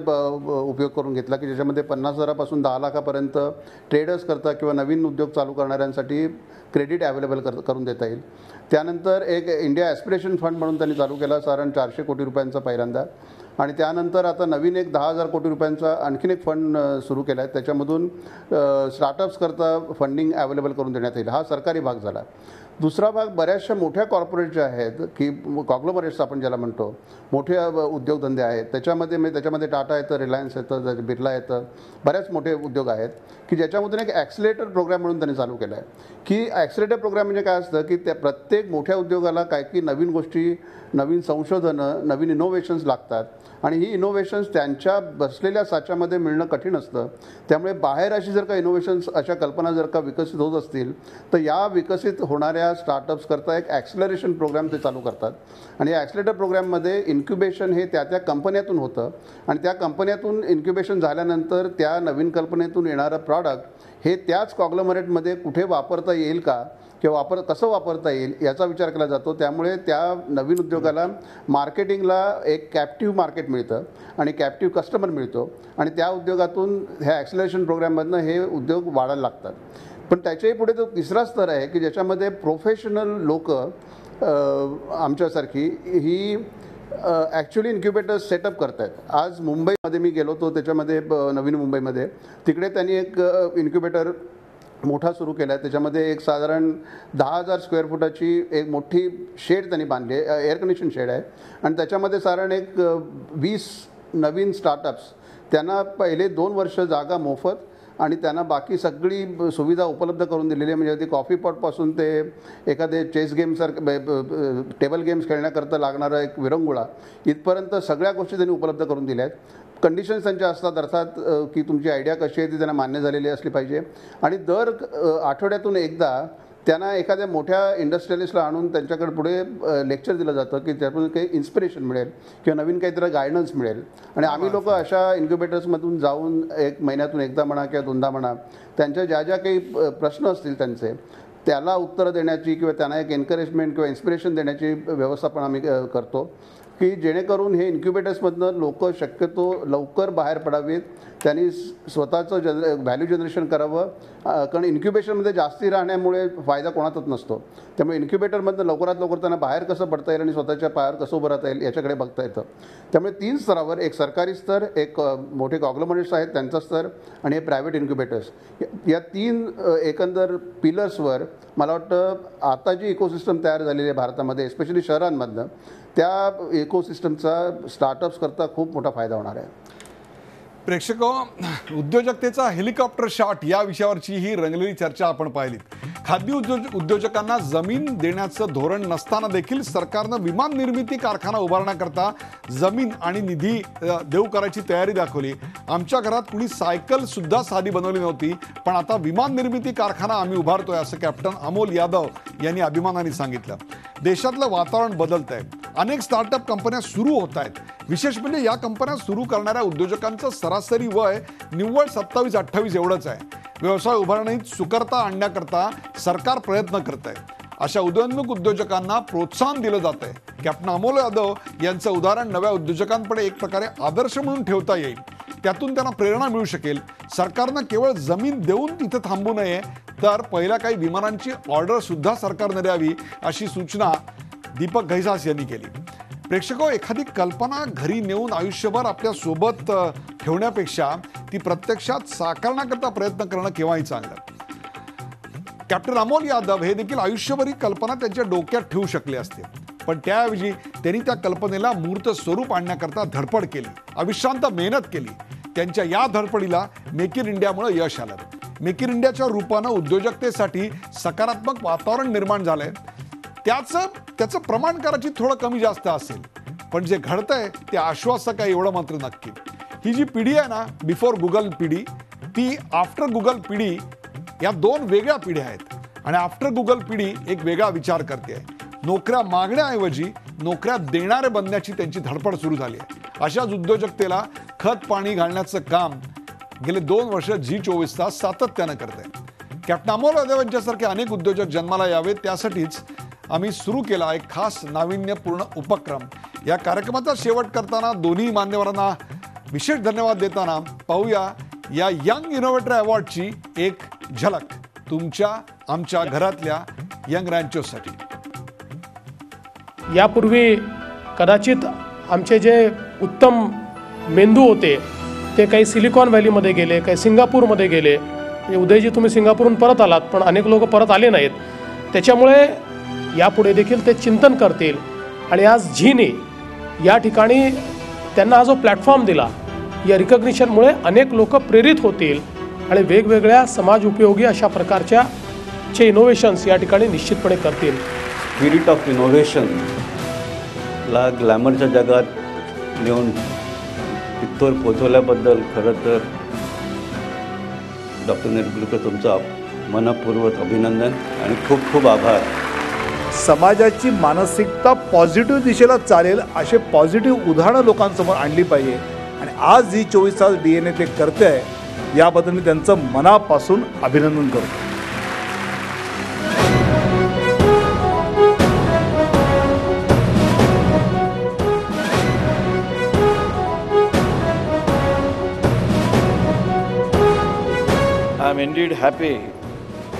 उपयोग करून घेतला की ज्याच्यामध्ये 50,000पासून 10 लाखापर्यंत ट्रेडर्स करता किंवा नवीन उद्योग चालू करणाऱ्यांसाठी क्रेडिट अवेलेबल करून देता येईल. त्यानंतर एक इंडिया ॲस्पिरेशन फंड म्हणून त्यांनी चालू केला, साधारण 400 कोटी रुपयांचा पहिल्यांदा. आणि त्यानंतर आता नवीन एक 10,000 कोटी रुपयांचा आणखीन एक फंड सुरू केला आहे. त्याच्यामधून स्टार्टअप्सकरता फंडिंग अवेलेबल करून देण्यात येईल. हा सरकारी भाग झाला. दुसरा भाग बऱ्याचशा मोठ्या कॉर्पोरेट ज्या आहेत की कॉग्लोमरेट्स आपण ज्याला म्हणतो, मोठे उद्योगधंदे आहेत, त्याच्यामध्ये टाटा येतं, रिलायन्स येतं, बिर्ला येतं, बऱ्याच मोठे उद्योग आहेत की ज्याच्यामधून एक ॲक्सिलेटर प्रोग्राम म्हणून त्यांनी चालू केला आहे. की ॲक्सिलेटर प्रोग्राम म्हणजे काय असतं की त्या प्रत्येक मोठ्या उद्योगाला काय की नवीन गोष्टी, नवीन संशोधनं, नवीन इनोव्हेशन्स लागतात आणि ही इनोव्हेशन्स त्यांच्या बसलेल्या साच्यामध्ये मिळणं कठीण असतं. त्यामुळे बाहेर अशी जर का इनोव्हेशन्स, अशा कल्पना जर का विकसित होत असतील तर या विकसित होणाऱ्या स्टार्टअप्स करता एक ॲक्सिलरेशन प्रोग्राम ते चालू करतात. आणि या ॲक्सिलेटर प्रोग्राममध्ये इन्क्युबेशन हे त्या कंपन्यातून होतं आणि त्या कंपन्यातून इन्क्युबेशन झाल्यानंतर त्या नवीन कल्पनेतून येणारं प्रॉडक्ट हे त्याच कॉग्लोमरेटमध्ये कुठे वापरता येईल का किंवा कसं वापरता येईल याचा विचार केला जातो. त्यामुळे त्या नवीन उद्योगाला मार्केटिंगला एक कॅप्टिव्ह मार्केट मिळतं आणि कॅप्टिव्ह कस्टमर मिळतो आणि त्या उद्योगातून ह्या ॲक्सिलरेशन प्रोग्राममधनं हे उद्योग वाढायला लागतात. पण त्याच्याही पुढे तो तिसरा स्तर आहे की ज्याच्यामध्ये प्रोफेशनल लोक आमच्यासारखी ही ॲक्च्युली इन्क्युबेटर्स सेटअप करत आहेत. आज मुंबईमध्ये मी गेलो होतो, त्याच्यामध्ये नवीन मुंबईमध्ये तिकडे त्यांनी एक इन्क्युबेटर मोठा सुरू केला आहे. त्याच्यामध्ये एक साधारण 10,000 स्क्वेअर फुटाची एक मोठी शेड त्यांनी बांधली आहे, एअर कंडिशन शेड आहे. आणि त्याच्यामध्ये साधारण एक 20 नवीन स्टार्टअप्स, त्यांना पहिले 2 वर्ष जागा मोफत आणि त्यांना बाकी सगळी सुविधा उपलब्ध करून दिलेली आहे. म्हणजे अगदी कॉफी पॉटपासून ते एखादे चेस गेमसारखं टेबल गेम्स खेळण्याकरता लागणारा एक विरंगुळा इथपर्यंत सगळ्या गोष्टी त्यांनी उपलब्ध करून दिल्या आहेत. कंडिशन्स त्यांच्या असतात, अर्थात की तुमची आयडिया कशी आहे ती त्यांना मान्य झालेली असली पाहिजे. आणि दर आठवड्यातून एकदा त्यांना एखाद्या मोठ्या इंडस्ट्रियलिस्टला आणून त्यांच्याकडे पुढे लेक्चर दिलं जातं की त्यातून काही इन्स्पिरेशन मिळेल किंवा नवीन काहीतरी गायडन्स मिळेल. आणि आम्ही लोक अशा इन्क्युबेटर्समधून जाऊन 1 महिन्यातून एकदा म्हणा किंवा 2दा म्हणा त्यांच्या ज्या काही प्रश्न असतील त्यांचे, त्याला उत्तरं देण्याची किंवा त्यांना एक एन्करेजमेंट किंवा इन्स्पिरेशन देण्याची व्यवस्था पण आम्ही करतो की जेणेकरून हे इन्क्युबेटर्समधनं लोक शक्यतो लवकर बाहेर पडावेत, त्यांनी स्वतःचं व्हॅल्यू जनरेशन करावं. कारण इन्क्युबेशनमध्ये जास्ती राहण्यामुळे फायदा कोणाचाच नसतो. त्यामुळे इन्क्युबेटरमधनं लवकरात लवकर त्यांना बाहेर कसं पडता येईल आणि स्वतःच्या पायावर कसं उभं राहता येईल याच्याकडे बघता येतं. त्यामुळे 3 स्तरावर, एक सरकारी स्तर, एक मोठे कॉग्लोमरेट्स आहेत त्यांचा स्तर आणि हे प्रायव्हेट इन्क्युबेटर्स, या 3 एकंदर पिलर्सवर मला वाटतं आता जी इकोसिस्टम तयार झालेली आहे भारतामध्ये, एस्पेशली शहरांमधनं, त्या इकोसिस्टमचा स्टार्टअप्स करता खूप मोठा फायदा होणार आहे. प्रेक्षको, उद्योजकतेचा हेलिकॉप्टर शॉट या विषयावरची ही रंगलेली चर्चा आपण पाहिली. खाद्य उद्योजकांना जमीन देण्याचं धोरण नसताना देखील सरकारनं विमान निर्मिती कारखाना उभारण्याकरता जमीन आणि निधी देऊ करायची तयारी दाखवली. आमच्या घरात कुणी सायकल सुद्धा साधी बनवली नव्हती, पण आता विमान निर्मिती कारखाना आम्ही उभारतोय, असं कॅप्टन अमोल यादव यांनी अभिमानाने सांगितलं. देशातलं वातावरण बदलत आहे, अनेक स्टार्टअप कंपन्या सुरू होत आहेत. विशेष म्हणजे या कंपन्या सुरू करणाऱ्या उद्योजकांचं सरासरी वय निव्वळ 27-28 एवढंच आहे. व्यवसाय उभारणीत सुकरता आणण्याकरता सरकार प्रयत्न करत आहे. अशा उदयोन्मुख उद्योजकांना प्रोत्साहन दिलं जात आहे. कॅप्टन अमोल यादव यांचं उदाहरण नव्या उद्योजकांकडे एक प्रकारे आदर्श म्हणून ठेवता येईल. त्यातून त्यांना प्रेरणा मिळू शकेल. सरकारनं केवळ जमीन देऊन तिथे थांबू नये, तर पहिल्या काही विमानांची ऑर्डर सुद्धा सरकारने द्यावी, अशी सूचना दीपक घैसास यांनी केली. प्रेक्षको, एखादी कल्पना घरी नेऊन आयुष्यभर आपल्या सोबत ठेवण्यापेक्षा ती प्रत्यक्षात साकारण्याकरता प्रयत्न करणं केव्हाही चांगलं. कॅप्टन अमोल यादव हे देखील आयुष्यभर ही कल्पना त्यांच्या डोक्यात ठेवू शकले असते. पण त्याऐवजी त्यांनी त्या कल्पनेला मूर्त स्वरूप आणण्याकरता धडपड केली, अविश्रांत मेहनत केली. त्यांच्या या धडपडीला मेक इन इंडियामुळे यश आलं. मेक इन इंडियाच्या रूपानं उद्योजकतेसाठी सकारात्मक वातावरण निर्माण झालंय. त्याचं प्रमाण करायची थोडं कमी जास्त असेल, पण जे घडतंय ते आश्वासक आहे एवढं मात्र नक्की. ही जी पिढी आहे ना, बिफोर गुगल पिढी, ती आफ्टर गुगल पिढी, या दोन वेगळ्या पिढ्या आहेत. आणि आफ्टर गुगल पिढी एक वेगळा विचार करते. नोकऱ्या मागण्याऐवजी नोकऱ्या देणारे बनण्याची त्यांची धडपड सुरू झाली आहे. अशाच उद्योजकतेला खत पाणी घालण्याचं काम गेले 2 वर्ष झी 24 तास सातत्यानं करत आहे. कॅप्टन अमोल यादव यांच्यासारखे अनेक उद्योजक जन्माला यावेत, त्यासाठीच आम्ही सुरू केला एक खास नाविन्यपूर्ण उपक्रम. या कार्यक्रमाचा शेवट करताना दोन्ही मान्यवरांना विशेष धन्यवाद देताना पाहूया या यंग इनोव्हेटर अवॉर्डची एक झलक तुमच्या आमच्या घरातल्या यंग रँचर्ससाठी. यापूर्वी कदाचित आमचे जे उत्तम मेंदू होते ते काही सिलिकॉन व्हॅलीमध्ये गेले, काही सिंगापूरमध्ये गेले. म्हणजे उदयजी तुम्ही सिंगापूरहून परत आलात, पण अनेक लोक परत आले नाहीत. त्याच्यामुळे यापुढे देखील ते चिंतन करतील. आणि आज झीने या ठिकाणी त्यांना हा जो प्लॅटफॉर्म दिला, या रिकग्निशनमुळे अनेक लोक प्रेरित होतील आणि वेगवेगळ्या समाज उपयोगी अशा प्रकारच्या इनोव्हेशन्स या ठिकाणी निश्चितपणे करतील. स्पिरिट ऑफ इनोव्हेशनला ग्लॅमरच्या जगात नेऊन तिथवर पोचवल्याबद्दल खरं तर डॉक्टर नेरगुडकर तुमचं मनपूर्वक अभिनंदन आणि खूप खूप आभार. समाजाची मानसिकता पॉझिटिव्ह दिशेला चालेल असे पॉझिटिव्ह उदाहरणं लोकांसमोर आणली पाहिजे. आणि आज झी 24 तास DNA ते करते आहे, याबद्दल मी त्यांचं मनापासून अभिनंदन करतो. I am indeed happy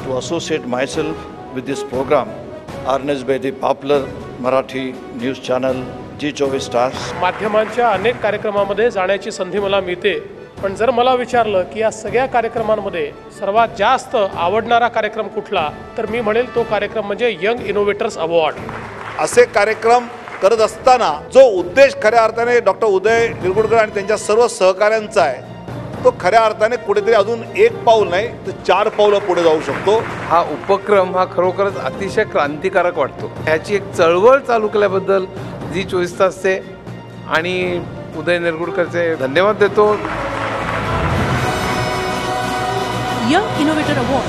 to associate myself with this program organized by the popular Marathi news channel G24 Stars. माध्यमांच्या अनेक कार्यक्रमामध्ये जाण्याची संधी मला मिळते, पण जर मला विचारलं की या सगळ्या कार्यक्रमांमध्ये सर्वात जास्त आवडणारा कार्यक्रम कुठला, तर मी म्हणेल तो कार्यक्रम म्हणजे यंग इनोव्हेटर्स अवॉर्ड. असे कार्यक्रम करत असताना जो उद्देश खऱ्या अर्थाने डॉक्टर उदय निरगुडकर आणि त्यांच्या सर्व सहकाऱ्यांचा आहे, तो खऱ्या अर्थाने कुठेतरी अजून 1 पाऊल नाही तर 4 पावलं पुढे जाऊ शकतो. हा उपक्रम हा खरोखरच अतिशय क्रांतिकारक वाटतो. ह्याची एक चळवळ चालू केल्याबद्दल झी 24 तासचे आणि उदय निरगुडकरचे धन्यवाद देतो. Young innovator award.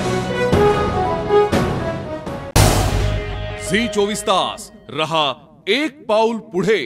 झी 24 तास रहा एक पाऊल पुढे.